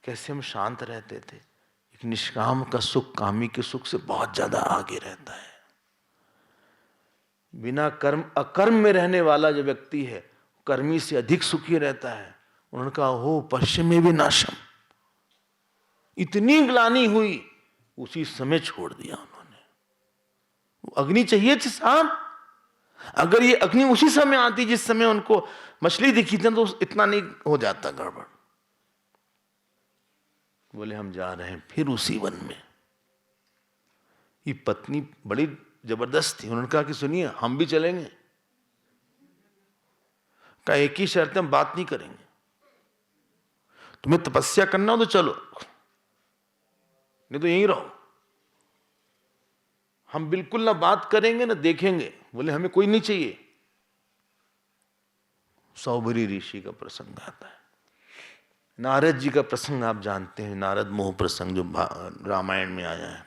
कैसे हम शांत रहते थे। एक निष्काम का सुख कामी के सुख से बहुत ज्यादा आगे रहता है। बिना कर्म अकर्म में रहने वाला जो व्यक्ति है, कर्मी से अधिक सुखी रहता है। उन्होंने कहा हो पश्चिमी विनाशम, इतनी ग्लानि हुई, उसी समय छोड़ दिया उन्होंने। अग्नि चाहिए थी साहब, अगर ये अग्नि उसी समय आती जिस समय उनको मछली दिखी थी तो इतना नहीं हो जाता गड़बड़। बोले हम जा रहे हैं फिर उसी वन में। ये पत्नी बड़ी जबरदस्त थी, उन्होंने कहा कि सुनिए हम भी चलेंगे। कहा एक ही शर्त है, हम बात नहीं करेंगे, तुम्हें तपस्या करना हो तो चलो, नहीं तो यहीं रहो। हम बिल्कुल ना बात करेंगे ना देखेंगे। बोले हमें कोई नहीं चाहिए। सौभरी ऋषि का प्रसंग आता है, नारद जी का प्रसंग आप जानते हैं, नारद मोह प्रसंग जो रामायण में आया है।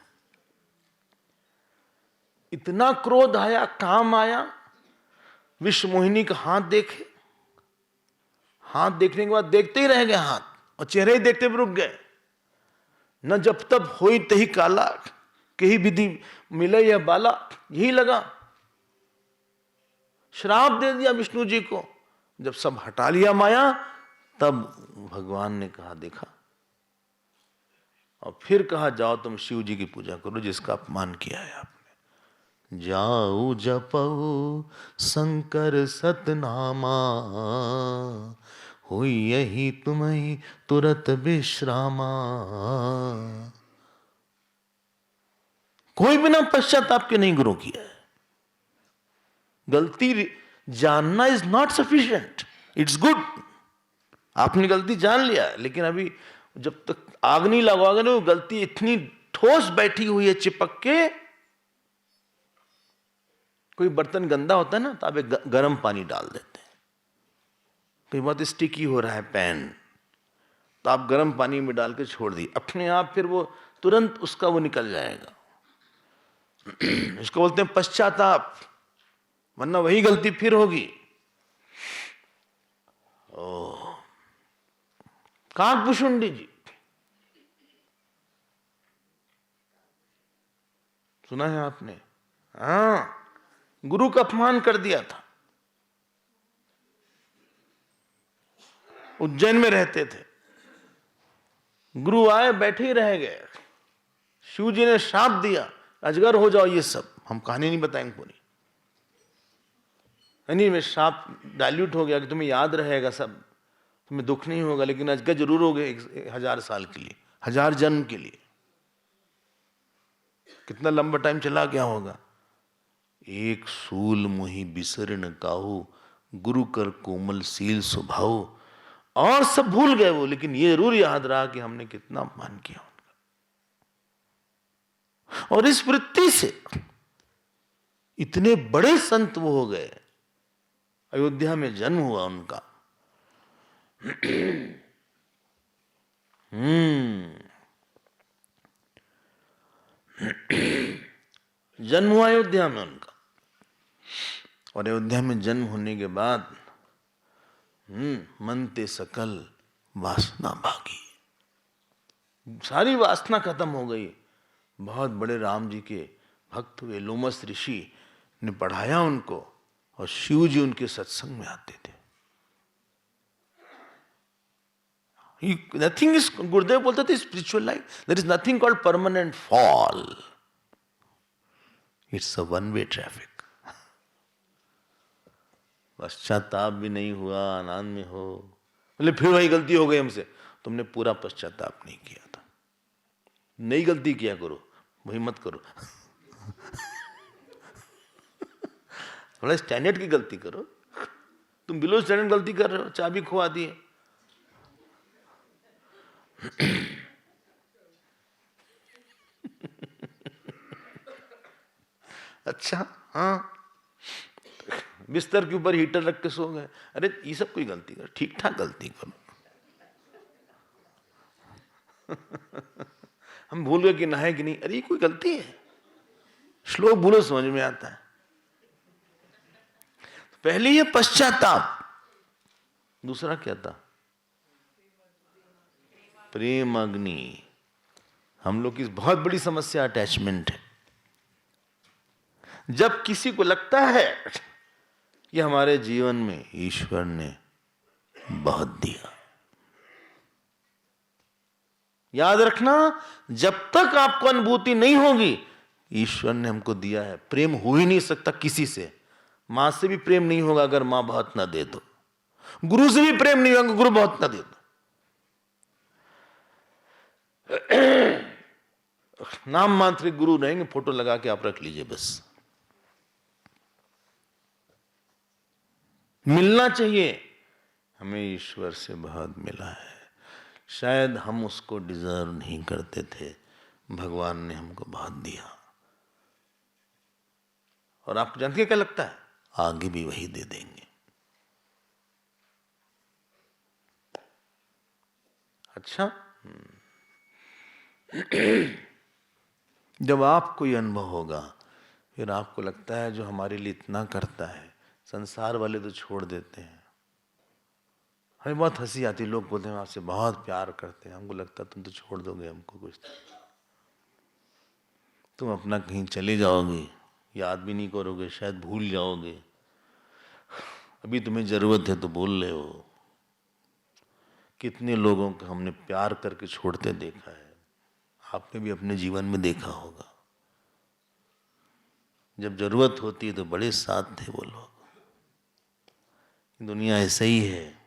इतना क्रोध आया, काम आया, विश्व मोहिनी का हाथ देखे, हाथ देखने के बाद देखते ही रह गए हाथ, और चेहरे ही देखते भी रुक गए। न जब तब होई तही काला, कही विधि मिले या बाला, यही लगा। श्राप दे दिया विष्णु जी को। जब सब हटा लिया माया, तब भगवान ने कहा देखा, और फिर कहा जाओ तुम शिव जी की पूजा करो जिसका अपमान किया है आपने। जाओ जपो शंकर सतनामा, हुई यही तुम्हें तुरत विश्रामा। कोई बिना पश्चाताप के नहीं गुरु किया है। गलती जानना is not sufficient, it's good. आपने गलती जान लिया, लेकिन अभी जब तक आग नहीं लगाओगे ना, वो गलती इतनी ठोस बैठी हुई है चिपक के। कोई बर्तन गंदा होता है ना, तो आप एक गर्म पानी डाल देते हैं। कोई बहुत स्टिकी हो रहा है पैन, तो आप गर्म पानी में डाल के छोड़ दी, अपने आप फिर वो तुरंत उसका वो निकल जाएगा। इसको बोलते हैं पश्चाताप, वरना वही गलती फिर होगी। काकभूषुंडी जी, सुना है आपने? हाँ, गुरु का अपमान कर दिया था। उज्जैन में रहते थे, गुरु आए बैठे ही रह गए। शिव जी ने शाप दिया, अजगर हो जाओ। ये सब हम कहानी नहीं बताएंगे पूरी, यानी में शाप डाइल्यूट हो गया कि तुम्हें याद रहेगा सब, तुम्हें दुख नहीं होगा, लेकिन अजगर जरूर हो गए 1000 साल के लिए, 1000 जन्म के लिए। कितना लंबा टाइम चला गया होगा। एक सूल मुहि बिसरन काहू, गुरु कर कोमल सील स्वभाव। और सब भूल गए वो, लेकिन ये जरूर याद रहा कि हमने कितना अपमान किया उनका। और इस वृत्ति से इतने बड़े संत वो हो गए। अयोध्या में जन्म हुआ उनका। जन्म हुआ अयोध्या में उनका, और अयोध्या में जन्म होने के बाद मन ते सकल वासना भागी, सारी वासना खत्म हो गई। बहुत बड़े राम जी के भक्त हुए। लोमस ऋषि ने पढ़ाया उनको, और शिव जी उनके सत्संग में आते थे। नथिंग इज, गुरुदेव बोलते थे spiritual life there is nothing called permanent fall, it's a one way traffic. पश्चाताप भी नहीं हुआ, आनंद में हो, बोले फिर वही गलती हो गई हमसे। तुमने पूरा पश्चाताप नहीं किया था, नई गलती किया करो, वही मत करो। थोड़ा स्टैंडर्ड की गलती करो। तुम बिलो स्टैंडर्ड गलती कर रहे हो, चाबी खुआ दी है। अच्छा, हाँ, बिस्तर के ऊपर हीटर रख के सो गए। अरे ये सब कोई गलती करो, ठीक ठाक गलती करो। हम भूल गए कि नहाए कि नहीं, अरे ये कोई गलती है, श्लोक बोलो समझ में आता है। पहले ये पश्चाताप, दूसरा क्या था? प्रेम अग्नि। हम लोग की बहुत बड़ी समस्या अटैचमेंट है। जब किसी को लगता है कि हमारे जीवन में ईश्वर ने बहुत दिया, याद रखना, जब तक आपको अनुभूति नहीं होगी ईश्वर ने हमको दिया है, प्रेम हो ही नहीं सकता किसी से। मां से भी प्रेम नहीं होगा अगर मां बहुत ना दे दो, गुरु से भी प्रेम नहीं होगा गुरु बहुत ना दे दो। नाम मात्र गुरु रहेंगे, फोटो लगा के आप रख लीजिए बस। मिलना चाहिए, हमें ईश्वर से बहुत मिला है। शायद हम उसको डिजर्व नहीं करते थे, भगवान ने हमको बहुत दिया। और आपको जानते क्या लगता है, आगे भी वही दे देंगे। अच्छा, जब आपको ये अनुभव होगा, फिर आपको लगता है जो हमारे लिए इतना करता है, संसार वाले तो छोड़ देते हैं। हमें बहुत हंसी आती है, लोग बोलते हैं आपसे बहुत प्यार करते हैं, हमको लगता है तुम तो छोड़ दोगे हमको, कुछ तुम अपना कहीं चले जाओगे, याद भी नहीं करोगे, शायद भूल जाओगे। अभी तुम्हें जरूरत है तो बोल रहे हो। कितने लोगों को हमने प्यार करके छोड़ते देखा है, आपने भी अपने जीवन में देखा होगा। जब जरूरत होती है तो बड़े साथ थे वो लोग। दुनिया ऐसा ही है,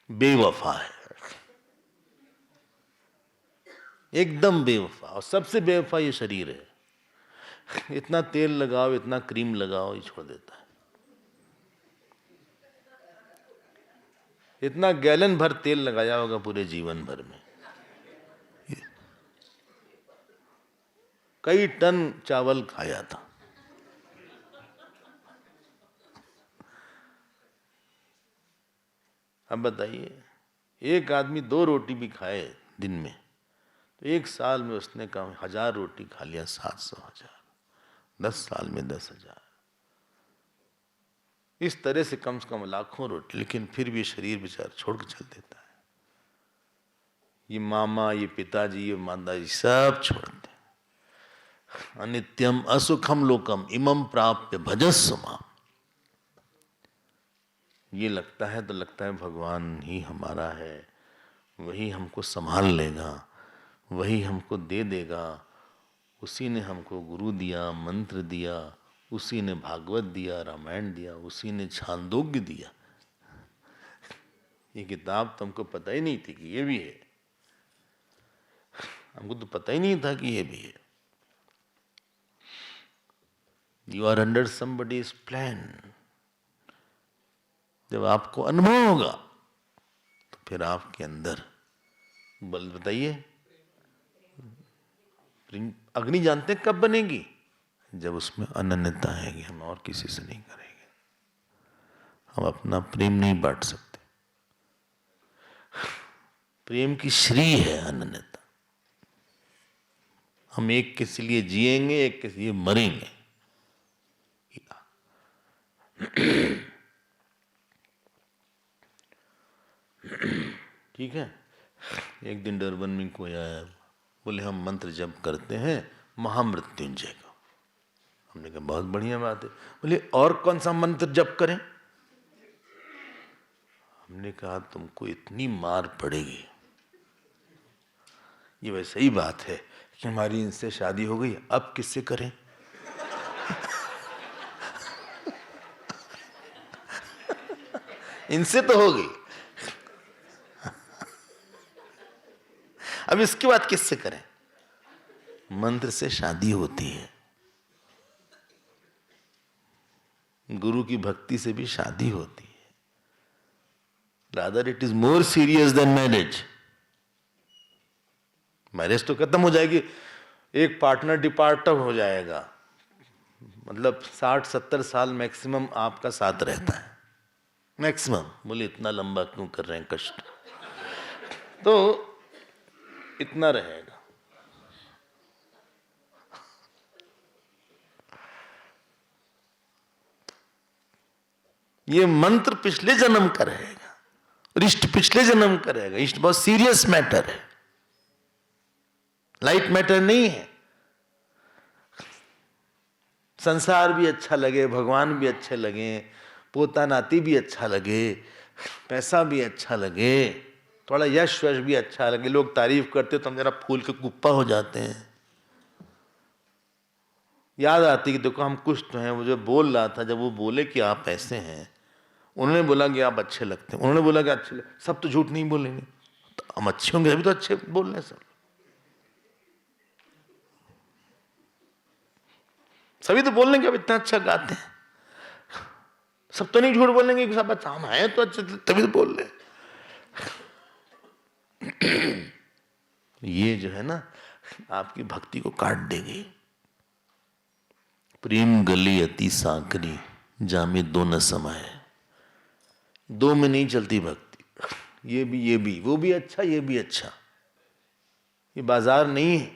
बेवफा है, एकदम बेवफा। और सबसे बेवफा ये शरीर है। इतना तेल लगाओ, इतना क्रीम लगाओ, ये छोड़ देता है। इतना गैलन भर तेल लगाया होगा पूरे जीवन भर में, कई टन चावल खाया था। अब बताइए, एक आदमी 2 रोटी भी खाए दिन में तो 1 साल में उसने कहा 1000 रोटी खा लिया, 700,000, 10 साल में 10,000। इस तरह से कम लाखों रोटी, लेकिन फिर भी शरीर बेचारा छोड़ के चल देता है। ये मामा, ये पिताजी, ये माताजी सब छोड़ते। अनित्यम असुखम लोकम इमं प्राप्य भजस्व माम। ये लगता है तो लगता है भगवान ही हमारा है, वही हमको संभाल लेगा, वही हमको दे देगा। उसी ने हमको गुरु दिया, मंत्र दिया, उसी ने भागवत दिया, रामायण दिया, उसी ने छांदोग्य दिया। ये किताब तो हमको पता ही नहीं थी कि ये भी है, हमको तो पता ही नहीं था कि ये भी है। You are under somebody's plan. जब आपको अनुभव होगा तो फिर आपके अंदर बल, बताइए, अग्नि जानते कब बनेगी? जब उसमें अनन्यता आएगी, हम और किसी से नहीं करेंगे, हम अपना प्रेम नहीं बांट सकते। प्रेम की श्री है अनन्यता। हम एक के लिए जिएंगे, एक के लिए मरेंगे। ठीक है। एक दिन डरबन में कोई आया, बोले हम मंत्र जप करते हैं महामृत्युंजय का। हमने कहा बहुत बढ़िया बात है। बोले और कौन सा मंत्र जप करें? हमने कहा तुमको इतनी मार पड़ेगी। ये वैसे ही बात है कि हमारी इनसे शादी हो गई, अब किससे करें? इनसे तो हो गई, अब इसके बाद किससे करें? मंत्र से शादी होती है, गुरु की भक्ति से भी शादी होती है। Rather it is more serious than marriage. Marriage तो खत्म हो जाएगी, एक पार्टनर डिपार्ट हो जाएगा, मतलब 60-70 साल मैक्सिमम आपका साथ रहता है, मैक्सिमम। बोले इतना लंबा क्यों कर रहे हैं कष्ट, तो इतना रहेगा। ये मंत्र पिछले जन्म का रहेगा, इष्ट पिछले जन्म का रहेगा। इष्ट बहुत सीरियस मैटर है, लाइट मैटर नहीं है। संसार भी अच्छा लगे, भगवान भी अच्छे लगे, पोता नाती भी अच्छा लगे, पैसा भी अच्छा लगे, थोड़ा यश वश भी अच्छा लगे, लोग तारीफ करते तो हम जरा फूल के कुप्पा हो जाते हैं। याद आती कि देखो हम कुछ तो हैं। वो जो बोल रहा था, जब वो बोले कि आप ऐसे हैं, उन्होंने बोला कि आप अच्छे लगते हैं, उन्होंने बोला कि अच्छे सब तो झूठ नहीं बोलेंगे, तो हम अच्छे होंगे अभी तो अच्छे बोल रहे हैं सब, सभी तो बोल लेंगे अब इतना अच्छा गाते हैं, सब तो नहीं झूठ बोलेंगे कि सब अच्छा, हम हैं तो अच्छे तभी तो बोल रहे। ये जो है ना आपकी भक्ति को काट देगी। प्रेम गली अति साकरी, जामे दो न समाये। दो में नहीं चलती भक्ति, ये भी वो भी अच्छा, ये भी अच्छा, ये बाजार नहीं है।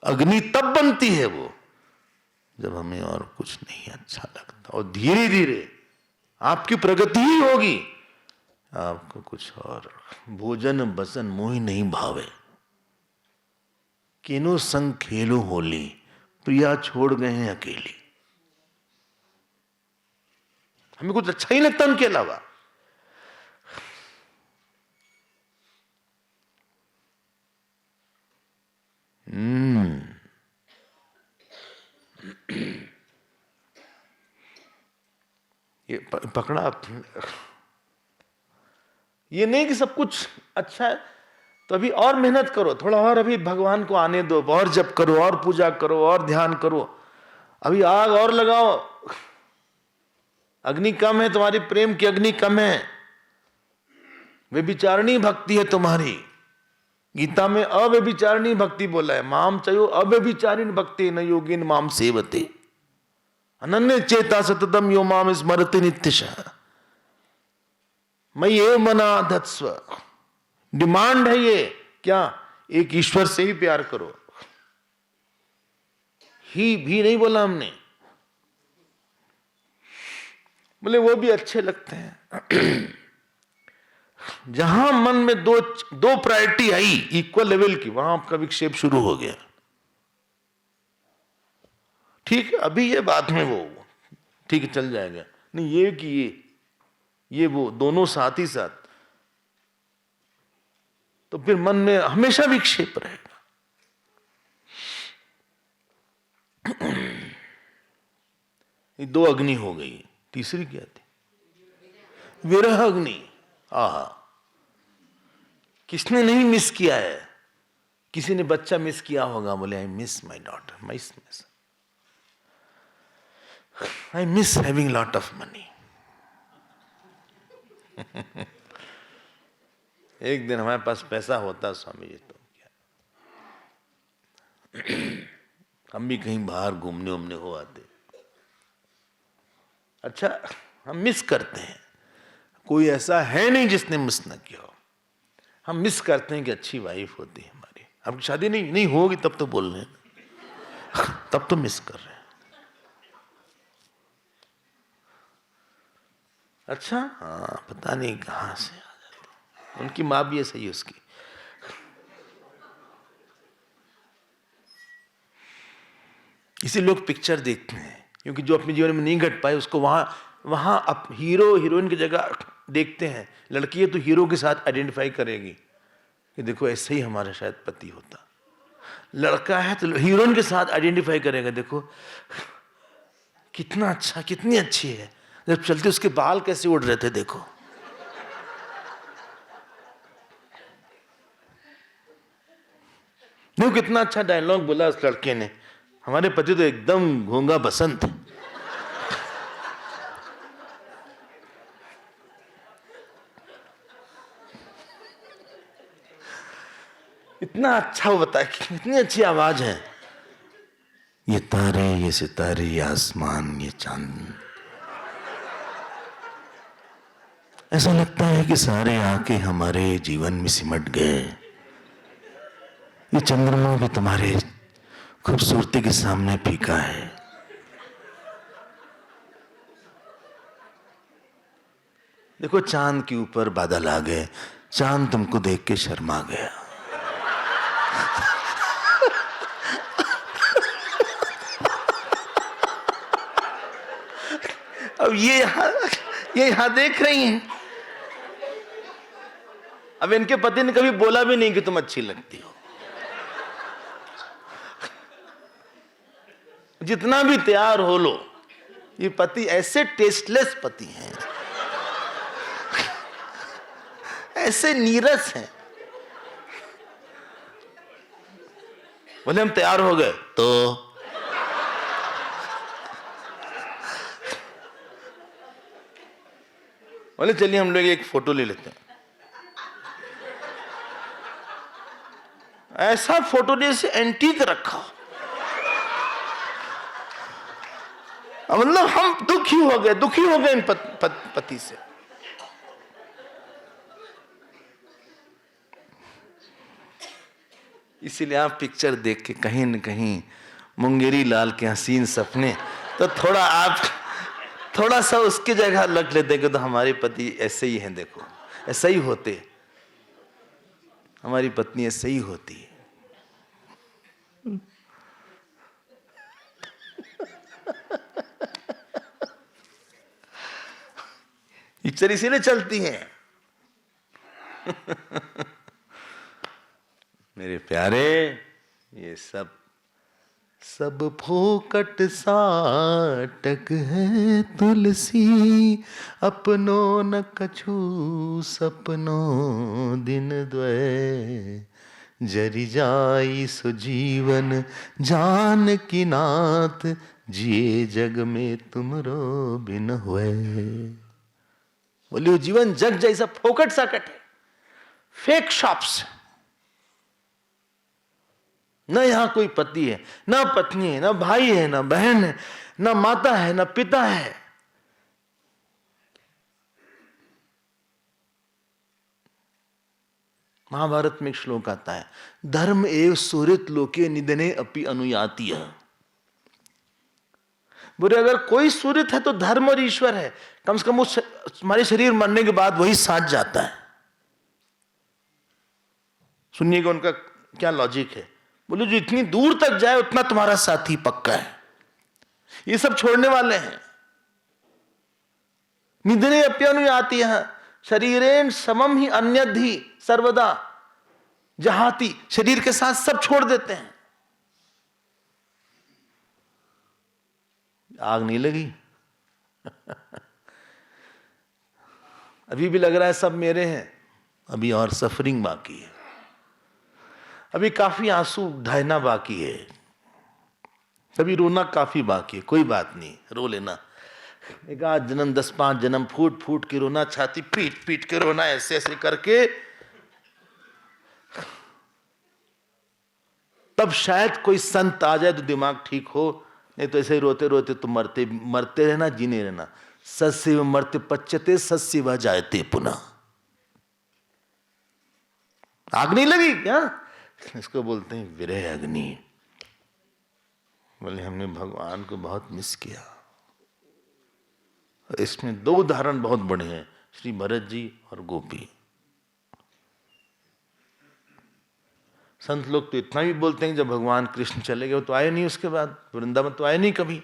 अग्नि तब बनती है वो जब हमें और कुछ नहीं अच्छा लगता, और धीरे धीरे आपकी प्रगति ही होगी। आपको कुछ और भोजन बसन मोहि नहीं भावे, किनो संग खेलो होली, प्रिया छोड़ गए हैं अकेली। हमें कुछ अच्छा ही लगता उनके अलावा। ये पकड़ा। ये नहीं कि सब कुछ अच्छा है तो अभी और मेहनत करो, थोड़ा और अभी भगवान को आने दो, और जप करो, और पूजा करो, और ध्यान करो, अभी आग और लगाओ। अग्नि कम है तुम्हारी, प्रेम की अग्नि कम है, व्यभिचारिणी भक्ति है तुम्हारी। गीता में अव्यभिचारिणी भक्ति बोला है, माम चयो अव्यभिचारिणी भक्ति न योगिन माम सेवते अनन्य चेता सततम यो माम स्मरति नित्यशः मयि एव मना धत्स्व। डिमांड है ये क्या? एक ईश्वर से ही प्यार करो। ही भी नहीं बोला हमने, बोले वो भी अच्छे लगते हैं। जहां मन में दो प्रायोरिटी आई इक्वल लेवल की, वहां आपका विक्षेप शुरू हो गया। ठीक है, अभी ये बात में वो ठीक है चल जाएगा, नहीं ये कि ये वो दोनों साथ ही साथ, तो फिर मन में हमेशा विक्षेप रहेगा। ये दो अग्नि हो गई, तीसरी क्या थी? विरह अग्नि। आहा, किसने नहीं मिस किया है? किसी ने बच्चा मिस किया होगा, बोले I miss my daughter, I miss having lot of money. एक दिन हमारे पास पैसा होता स्वामी जी तो क्या, हम भी कहीं बाहर घूमने उमने हो आते। अच्छा, हम मिस करते हैं, कोई ऐसा है नहीं जिसने मिस ना किया हो। हम मिस करते हैं कि अच्छी वाइफ होती है हमारी। अब शादी नहीं होगी तब तो बोल रहे हैं, तब तो मिस कर रहे हैं। अच्छा, हाँ, पता नहीं कहां से आ जाती, उनकी माँ भी ऐसा ही उसकी। इसी लोग पिक्चर देखते हैं, क्योंकि जो अपने जीवन में नहीं घट पाए उसको वहां हीरो हीरोइन की जगह देखते हैं। लड़की है तो हीरो के साथ आइडेंटिफाई करेगी कि देखो ऐसे ही हमारा शायद पति होता। लड़का है तो हीरोइन के साथ आइडेंटिफाई करेगा, देखो कितना अच्छा, कितनी अच्छी है। जब चलती उसके बाल कैसे उड़ रहे थे देखो। देखो कितना अच्छा डायलॉग बोला उस लड़के ने, हमारे पति तो एकदम घोंगा बसंत। इतना अच्छा वो बताया, कितनी अच्छी आवाज है। ये तारे, ये सितारे, ये आसमान, ये चांद, ऐसा लगता है कि सारे आके हमारे जीवन में सिमट गए। ये चंद्रमा भी तुम्हारे खूबसूरती के सामने फीका है। देखो चांद के ऊपर बादल आ गए, चांद तुमको देख के शर्मा गया। अब ये यहां देख रही हैं। अब इनके पति ने कभी बोला भी नहीं कि तुम अच्छी लगती हो। जितना भी तैयार हो लो, ये पति ऐसे टेस्टलेस पति हैं, ऐसे नीरस हैं। बोले हम तैयार हो गए तो बोले चलिए हम लोग एक फोटो ले लेते हैं। ऐसा फोटो जैसे एंटीक रखा। मतलब हम दुखी हो गए इन पति से। इसीलिए आप पिक्चर देख के कहीं न कहीं मुंगेरी लाल के हसीन सपने, तो थोड़ा सा उसकी जगह लग लेते कि तो हमारे पति ऐसे ही हैं, देखो ऐसा ही होते, हमारी पत्नी ऐसे ही होती है। पिक्चर इसीलिए चलती है। मेरे प्यारे, ये सब फोकट साटक है तुलसी, अपनों न कछु सपनों दिन द्वय, जरि जाई सो जीवन जान की नाथ, जिए जग में तुमरो बिन हुए। बोलियो जीवन जग जैसा फोकट साकट है, फेक शॉप्स। न यहां कोई पति है, न पत्नी है, न भाई है, न बहन है, न माता है, न पिता है। महाभारत में एक श्लोक आता है, धर्म एव सुहृत लोके निधने अपि अनुयाति है। बोले अगर कोई सुहृत है तो धर्म और ईश्वर है, कम से कम उस हमारे शरीर मरने के बाद वही साथ जाता है। सुनिएगा उनका क्या लॉजिक है। बोले जो इतनी दूर तक जाए उतना तुम्हारा साथी पक्का है, ये सब छोड़ने वाले हैं। निधने अप्यनुयाति है, शरीरेण समम ही अन्यद्धि सर्वदा जहाती, शरीर के साथ सब छोड़ देते हैं। आग नहीं लगी? अभी भी लग रहा है सब मेरे हैं, अभी और सफरिंग बाकी है, अभी काफी आंसू ढहना बाकी है, अभी रोना काफी बाकी है। कोई बात नहीं, रो लेना। एक आध जन्म, 10-5 जन्म फूट फूट के रोना, छाती पीट पीट के रोना, ऐसे ऐसे करके, तब शायद कोई संत आ जाए तो दिमाग ठीक हो। नहीं तो ऐसे ही रोते रोते तो मरते रहना, जीने रहना। सस्य मर्त्य पच्यते, सस्य व जायते पुनः। आग नहीं लगी क्या? इसको बोलते हैं विरह अग्नि। बोले हमने भगवान को बहुत मिस किया। इसमें 2 उदाहरण बहुत बड़े हैं, श्री भरत जी और गोपी। संत लोग तो इतना भी बोलते हैं जब भगवान कृष्ण चले गए, वो तो आए नहीं, उसके बाद वृंदावन तो आए नहीं कभी।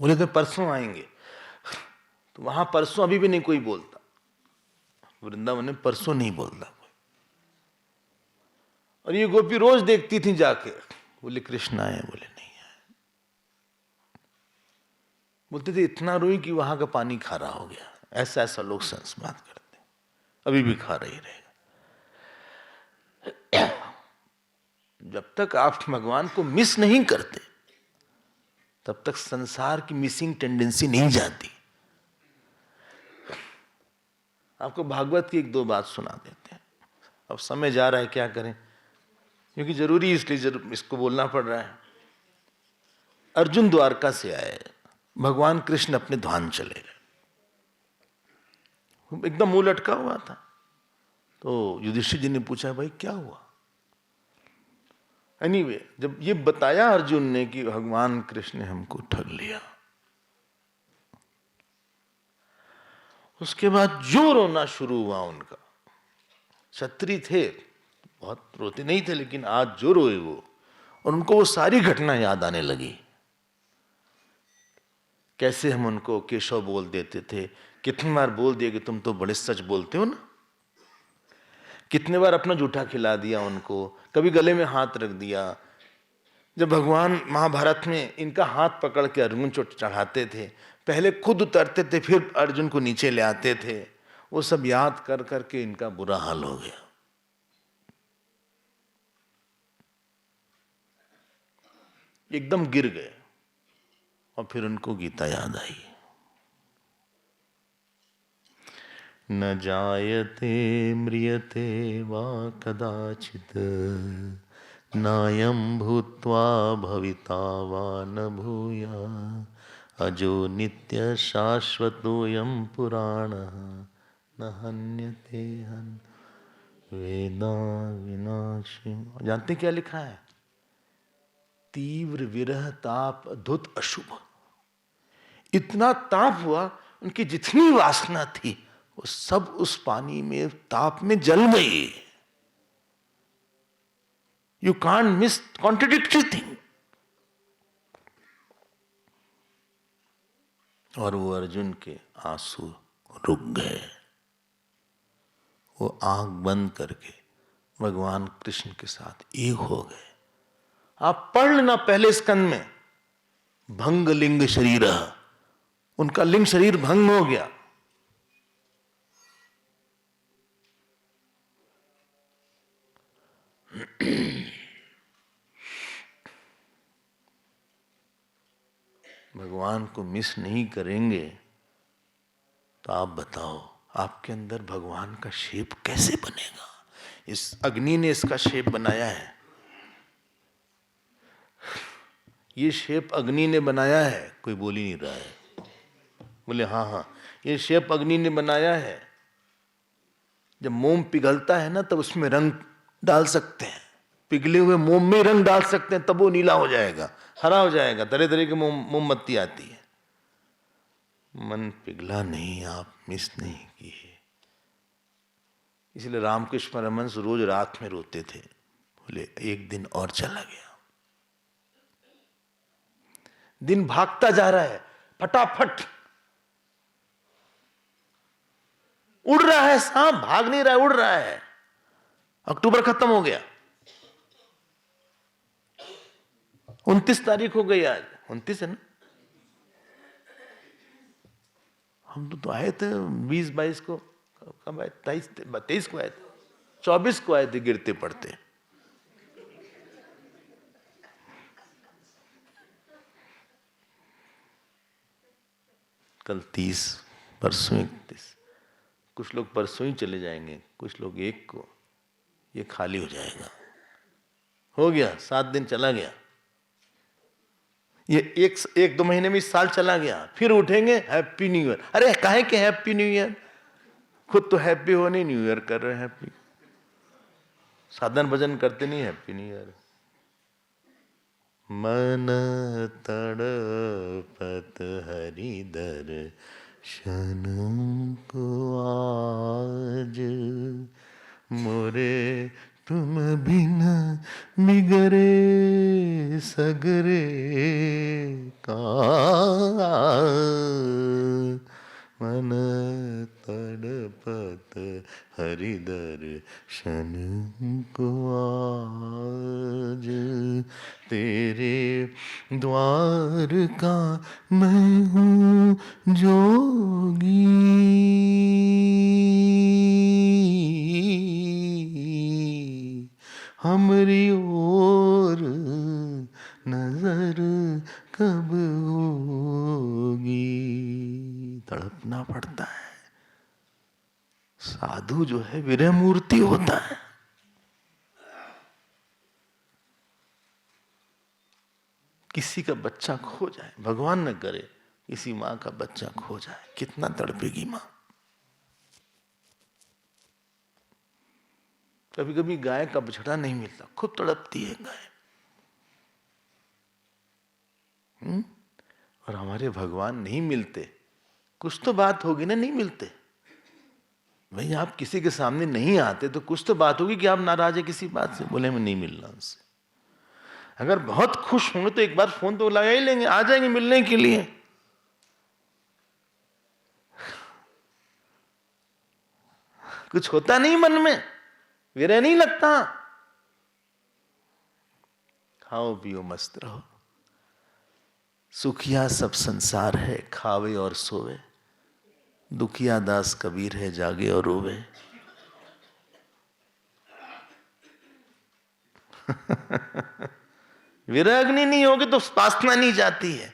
बोले तो परसों आएंगे, तो वहां परसों अभी भी नहीं कोई बोलता। वृंदावन में परसों नहीं बोलता कोई। और ये गोपी रोज देखती थी जाके, बोले कृष्ण आए, बोले नहीं आए। बोलते थे इतना रोई कि वहां का पानी खारा हो गया। ऐसा ऐसा लोग संस्कार करते, अभी भी खारा ही रहेगा। जब तक आप भगवान को मिस नहीं करते तब तक संसार की मिसिंग टेंडेंसी नहीं जाती। आपको भागवत की एक दो बात सुना देते हैं। अब समय जा रहा है, क्या करें, क्योंकि जरूरी इसलिए इसको बोलना पड़ रहा है। अर्जुन द्वारका से आए, भगवान कृष्ण अपने ध्यान चले गए, एकदम मुंह लटका हुआ था। तो युधिष्ठिर जी ने पूछा भाई क्या हुआ। एनीवे, जब ये बताया अर्जुन ने कि भगवान कृष्ण ने हमको ठग लिया, उसके बाद जो रोना शुरू हुआ उनका। क्षत्रिय थे, बहुत रोते नहीं थे, लेकिन आज जो रोए वो, और उनको वो सारी घटना याद आने लगी। कैसे हम उनको केशव बोल देते थे, कितनी बार बोल दिया कि तुम तो बड़े सच बोलते हो ना, कितने बार अपना जूठा खिला दिया उनको, कभी गले में हाथ रख दिया। जब भगवान महाभारत में इनका हाथ पकड़ के अर्जुन चढ़ाते थे, पहले खुद उतरते थे फिर अर्जुन को नीचे ले आते थे, वो सब याद कर करके इनका बुरा हाल हो गया। एकदम गिर गए, और फिर उनको गीता याद आई। न जायते म्रियते वा कदाचित् नायं भूत्वा भविता वा न भूयात् अजो नित्य शाश्वतोऽयं पुराणः न हन्यते वेदा विनाशी। जानते क्या लिखा है? तीव्र विरह ताप अद्भुत अशुभ। इतना ताप हुआ, उनकी जितनी वासना थी वो सब उस पानी में, ताप में जल गई। You can't miss contradictory thing. और वो अर्जुन के आंसू रुक गए। वो आंख बंद करके भगवान कृष्ण के साथ एक हो गए। आप पढ़ लेना पहले स्कंद में, भंग लिंग शरीर, उनका लिंग शरीर भंग हो गया। भगवान को मिस नहीं करेंगे तो आप बताओ आपके अंदर भगवान का शेप कैसे बनेगा। इस अग्नि ने इसका शेप बनाया है, ये शेप अग्नि ने बनाया है। कोई बोल ही नहीं रहा है। बोले हाँ हाँ, ये शेप अग्नि ने बनाया है। जब मोम पिघलता है ना तब उसमें रंग डाल सकते हैं, पिघले हुए मोम में रंग डाल सकते हैं, तब वो नीला हो जाएगा, हरा हो जाएगा, तरह तरह की मोमबत्ती आती है। मन पिघला नहीं, आप मिस नहीं किए। इसलिए रामकृष्ण परमहंस रोज रात में रोते थे। बोले एक दिन और चला गया। दिन भागता जा रहा है, फटाफट उड़ रहा है सांप, भाग नहीं रहा है, उड़ रहा है। अक्टूबर खत्म हो गया, 29 तारीख हो गई आज। 29 है ना? हम तो आए थे 20-22 को, कब आए? 23 को आए थे, 24 को आए थे गिरते पड़ते। कल 30, परसों 31। कुछ लोग परसों ही चले जाएंगे, कुछ लोग 1 को। ये खाली हो जाएगा। हो गया 7 दिन चला गया। ये एक 2 महीने में इस साल चला गया। फिर उठेंगे हैप्पी न्यू ईयर। अरे काहे के हैप्पी न्यू ईयर? खुद तो हैप्पी हो नहीं, न्यू ईयर कर रहे हैं हैप्पी। साधन भजन करते नहीं, हैप्पी न्यू ईयर। मन तड़पत हरि दर्शन को आज, मोरे तुम बिन बिगरे सगरे काज। मन तड़पत हरि दर्शन को आज, तेरे द्वार का मैं हूँ जोगी, हमरी ओर नजर कब होगी। तड़पना पड़ता है। साधु जो है विरह मूर्ति होता है। किसी का बच्चा खो जाए, भगवान न करे, किसी माँ का बच्चा खो जाए, कितना तड़पेगी माँ। कभी कभी गाय का बछड़ा नहीं मिलता, खूब तड़पती है गाय। और हमारे भगवान नहीं मिलते, कुछ तो बात होगी ना, नहीं मिलते। भाई आप किसी के सामने नहीं आते तो कुछ तो बात होगी कि आप नाराज है किसी बात से, बोले मैं नहीं मिलना उनसे। अगर बहुत खुश होंगे तो एक बार फोन तो लगा ही लेंगे, आ जाएंगे मिलने के लिए। कुछ होता नहीं मन में, विरह नहीं लगता। खाओ पियो मस्त रहो, सुखिया सब संसार है, खावे और सोवे, दुखिया दास कबीर है, जागे और रोवे। विरह अग्नि नहीं होगी तो उपासना नहीं जाती है।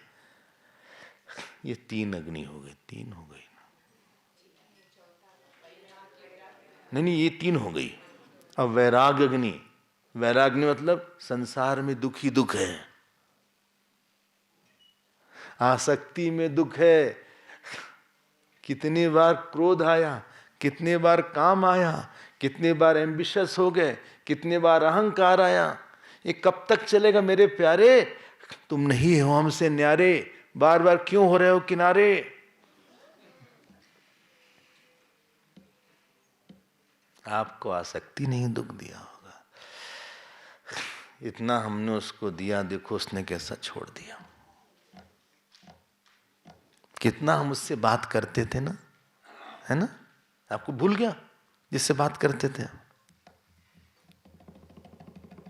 ये 3 अग्नि हो गई, 3 हो गई ना, नहीं ये 3 हो गई। अब वैराग अग्नि, वैराग्नि मतलब संसार में दुख ही दुख है, आसक्ति में दुख है। कितनी बार क्रोध आया, कितने बार काम आया, कितने बार एम्बिशियस हो गए, कितने बार अहंकार आया। ये कब तक चलेगा मेरे प्यारे? तुम नहीं हो हमसे न्यारे, बार बार क्यों हो रहे हो किनारे? आपको आसक्ति नहीं दुख दिया होगा, इतना हमने उसको दिया, देखो उसने कैसा छोड़ दिया। कितना हम उससे बात करते थे ना, है ना? आपको भूल गया जिससे बात करते थे?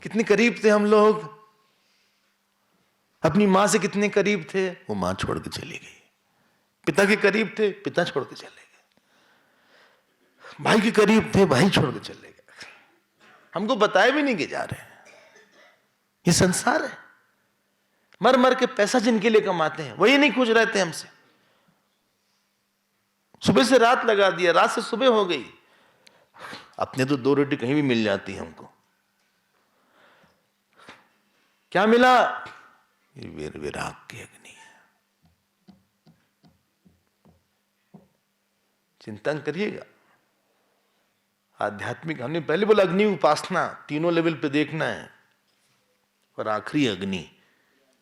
कितने करीब थे हम लोग, अपनी मां से कितने करीब थे, वो मां छोड़ के चली गई। पिता के करीब थे, पिता छोड़ के चले गए। भाई के करीब थे, भाई छोड़ के चले गए। हमको बताए भी नहीं कि जा रहे हैं। ये संसार है। मर मर के पैसा जिनके लिए कमाते हैं वही नहीं खुश रहते हमसे। सुबह से रात लगा दिया, रात से सुबह हो गई, अपने तो 2 रोटी कहीं भी मिल जाती है हमको। क्या मिला? ये विराग की अग्नि है। चिंतन करिएगा। आध्यात्मिक, हमने पहले बोला अग्नि उपासना, तीनों लेवल पे देखना है। और आखिरी अग्नि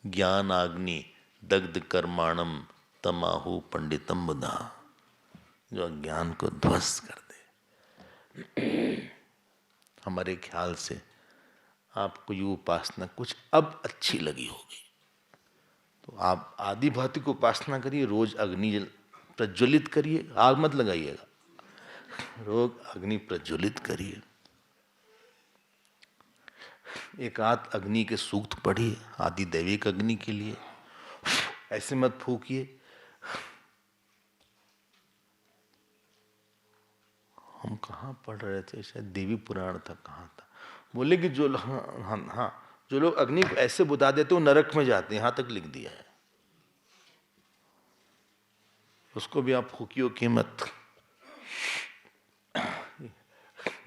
ज्ञान अग्नि, दग्ध कर्माणम तमाहु पंडितम बुधा, जो अज्ञान को ध्वस्त कर दे। हमारे ख्याल से आपको ये उपासना कुछ अब अच्छी लगी होगी, तो आप आदि भौतिक उपासना करिए, रोज अग्नि प्रज्वलित करिए, आग मत लगाइएगा, रोज अग्नि प्रज्वलित करिए। एक आध अग्नि के सूक्त पढ़िए आदि दैविक अग्नि के लिए, ऐसे मत फूकिए। हम कहाँ पढ़ रहे थे, शायद देवी पुराण था, कहाँ था, बोले कि जो हाँ जो लोग अग्नि को ऐसे बुझा देते वो नरक में जाते हैं, यहाँ तक लिख दिया है। उसको भी आप फूकियो की मत।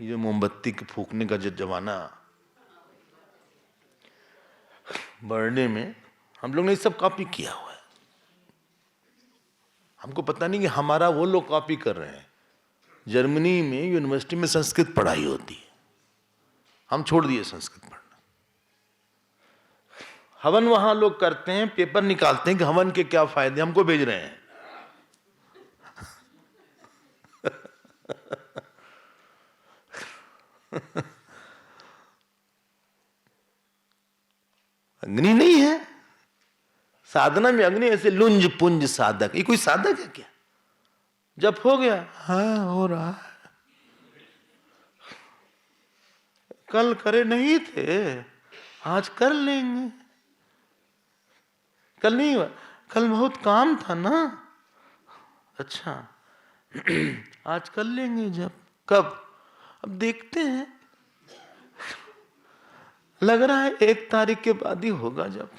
ये मोमबत्ती के फूकने का जो जमाना बढ़ने में, हम लोग ने सब कॉपी किया हुआ है। हमको पता नहीं कि हमारा वो लोग कॉपी कर रहे हैं। जर्मनी में यूनिवर्सिटी में संस्कृत पढ़ाई होती है, हम छोड़ दिए संस्कृत पढ़ना। हवन वहां लोग करते हैं, पेपर निकालते हैं कि हवन के क्या फायदे, हमको भेज रहे हैं। अग्नि नहीं है साधना में, अग्नि ऐसे लुंज पुंज साधक। ये कोई साधक है क्या? जब हो गया, हाँ हो रहा है, कल करे नहीं थे आज कर लेंगे, कल नहीं हुआ, कल बहुत काम था ना। अच्छा आज कर लेंगे। जब? कब? अब देखते हैं, लग रहा है 1 तारीख के बाद ही होगा। जब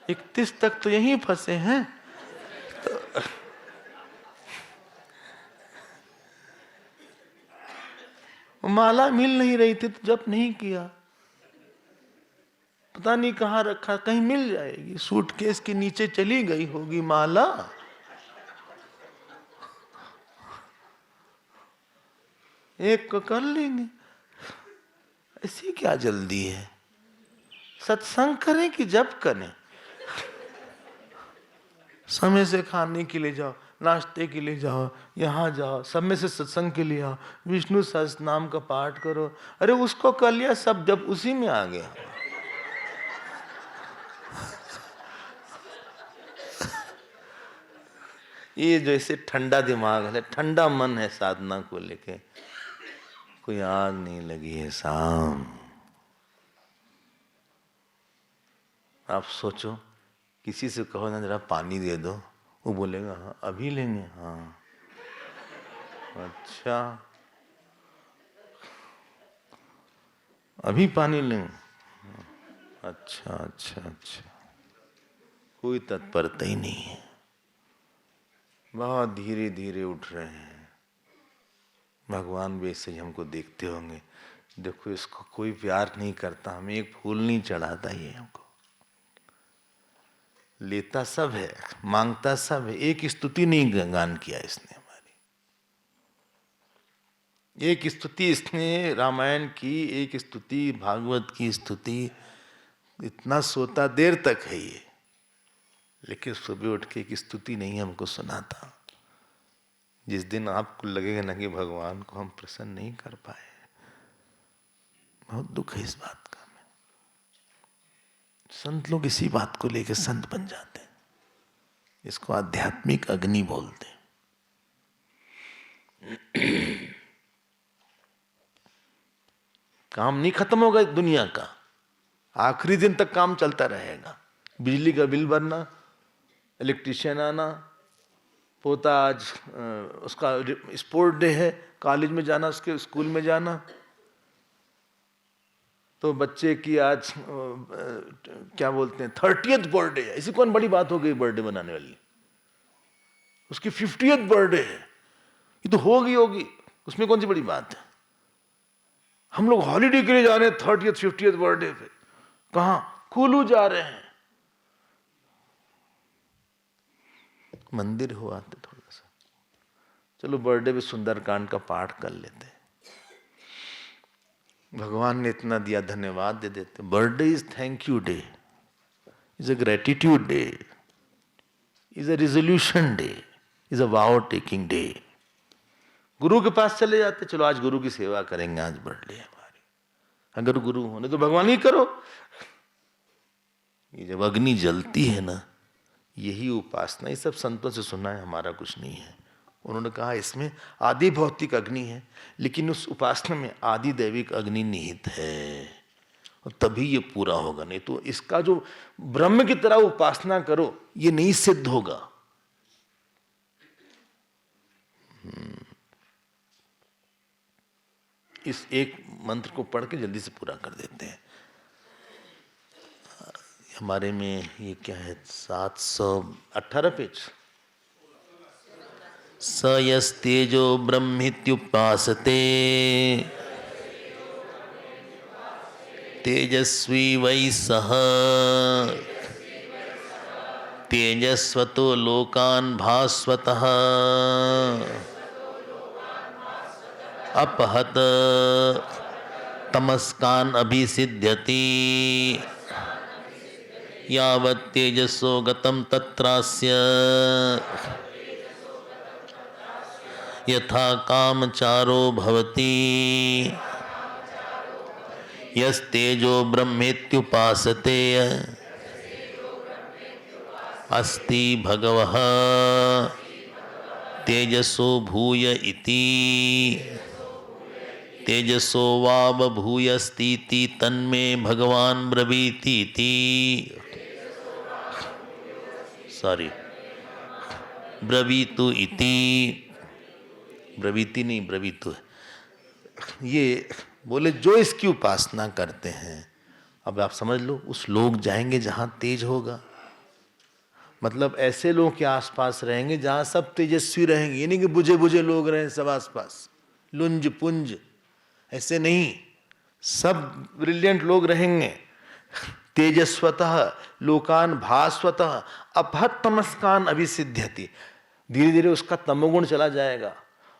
31 तक तो यहीं फंसे हैं। तो माला मिल नहीं रही थी तो जब नहीं किया, पता नहीं कहाँ रखा, कहीं मिल जाएगी। सूटकेस के नीचे चली गई होगी माला। एक को कर लेंगे, ऐसी क्या जल्दी है। सत्संग करें कि जप करें? समय से खाने के लिए जाओ, नाश्ते के लिए जाओ, यहाँ जाओ, समय से सत्संग के लिए आओ, विष्णु सहस्त्र नाम का पाठ करो। अरे उसको कर लिया सब, जब उसी में आ गया। ये जैसे ठंडा दिमाग है, ठंडा मन है, साधना को लेके कोई आग नहीं लगी है। शाम आप सोचो, किसी से कहो ना जरा पानी दे दो, वो बोलेगा हाँ अभी लेंगे। हाँ अच्छा, अभी पानी लेंगे? अच्छा अच्छा अच्छा, कोई तत्परता ही नहीं है। बहुत धीरे धीरे उठ रहे हैं। भगवान भी ऐसे ही हमको देखते होंगे, देखो इसको कोई प्यार नहीं करता, हमें एक फूल नहीं चढ़ाता, ये हमको लेता सब है, मांगता सब है, एक स्तुति नहीं गान किया इसने हमारी। एक स्तुति इसने रामायण की, एक स्तुति भागवत की स्तुति, इतना सोता देर तक है ये, लेकिन सुबह उठ के एक स्तुति नहीं हमको सुनाता। जिस दिन आपको लगेगा ना कि भगवान को हम प्रसन्न नहीं कर पाए, बहुत दुख है इस बात का। संत लोग इसी बात को लेकर संत बन जाते हैं, इसको आध्यात्मिक अग्नि बोलते हैं। काम नहीं खत्म होगा दुनिया का, आखिरी दिन तक काम चलता रहेगा। बिजली का बिल भरना, इलेक्ट्रिशियन आना, पोता आज उसका स्पोर्ट डे है, कॉलेज में जाना, उसके स्कूल में जाना, तो बच्चे की आज क्या बोलते हैं 30th बर्थडे है। ऐसी कौन बड़ी बात हो गई बर्थडे बनाने वाली? उसकी 50th बर्थडे है, ये तो होगी होगी, उसमें कौन सी बड़ी बात है। हम लोग हॉलीडे के लिए जा रहे हैं 30th 50th बर्थडे पे, कहाँ? कुल्लू जा रहे हैं। मंदिर हो आते थोड़ा सा, चलो बर्थडे पे सुंदरकांड का पाठ कर लेते हैं, भगवान ने इतना दिया धन्यवाद दे देते। Birthday is thank you day, is a gratitude day, is a resolution day, is a wow taking day. गुरु के पास चले जाते, चलो आज गुरु की सेवा करेंगे, आज बर्थडे हमारी। अगर गुरु होने तो भगवान ही करो। ये जब अग्नि जलती है ना, यही उपासना। ये सब संतों से सुना है, हमारा कुछ नहीं है। उन्होंने कहा इसमें आदि भौतिक अग्नि है, लेकिन उस उपासना में आदि दैविक अग्नि निहित है, और तभी ये पूरा होगा। नहीं तो इसका जो ब्रह्म की तरह उपासना करो, ये नहीं सिद्ध होगा। इस एक मंत्र को पढ़ के जल्दी से पूरा कर देते हैं। हमारे में ये क्या है, 718 पेज। स यस्तेजो ब्रह्मित्युपासते तेजस्वी वै सः तेजस्वतो लोकान् भास्वतः अपहत तमस्कान् अभिसिद्ध्यति यावत् तेजसो गतं तत्रास्य यथा कामचारो भवति यस्तेजो ब्रह्मेत्युपासते अस्ति भगवः तेजसो भूय इति तेजसो वाव भूयस्तीति तन्मे भगवान ब्रवीतीति। सॉरी, ब्रवीतु इति, ब्रवीति नहीं ब्रवीतु है। ये बोले जो इसकी उपासना करते हैं, अब आप समझ लो, उस लोग जाएंगे जहां तेज होगा, मतलब ऐसे लोग के आसपास रहेंगे जहां सब तेजस्वी रहेंगे। ये नहीं कि बुझे बुझे लोग रहें सब आसपास, लुंज पुंज, ऐसे नहीं, सब ब्रिलियंट लोग रहेंगे। तेजस्वतः लोकान भास्वतः अपहत तमस्कान अभिसिद्ध्यति। धीरे धीरे उसका तमोगुण चला जाएगा,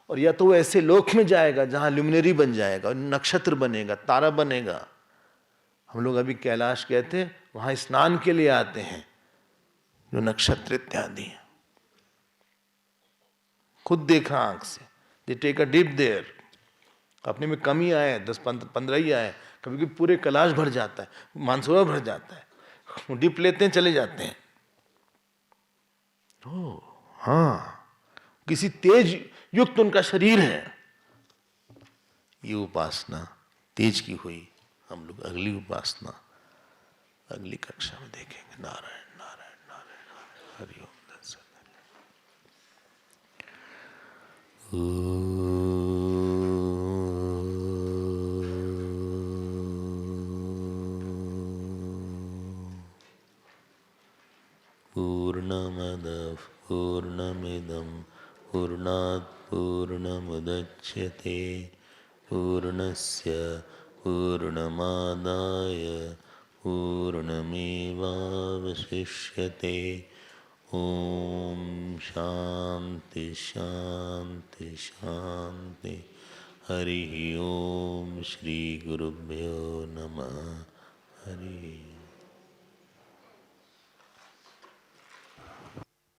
और या तो वो ऐसे लोक में जाएगा जहां ल्यूमिनरी बन जाएगा, नक्षत्र बनेगा, तारा बनेगा। हम लोग अभी कैलाश गए थे, वहां स्नान के लिए आते हैं जो नक्षत्र इत्यादि, खुद देखा आंख से, they take a dip there. अपने में कम ही आए, 10-15 ही आए, कभी कभी पूरे कैलाश भर जाता है, मानसरोवर भर जाता है, वो डिप लेते हैं चले जाते हैं। ओ हाँ, किसी तेज युक्त उनका शरीर है। ये उपासना तेज की हुई। हम लोग अगली उपासना अगली कक्षा में देखेंगे। नारायण नारायण नारायण नारायण, हरि ओम। पूर्णमदः पूर्णमिदं पूर्णात् पूर्णमुदच्यते पूर्णस्य पूर्णमादाय पूर्णमेवावशिष्यते। ओम शांति शांति शांति। हरि ओम। श्री गुरुभ्यो नमः। हरि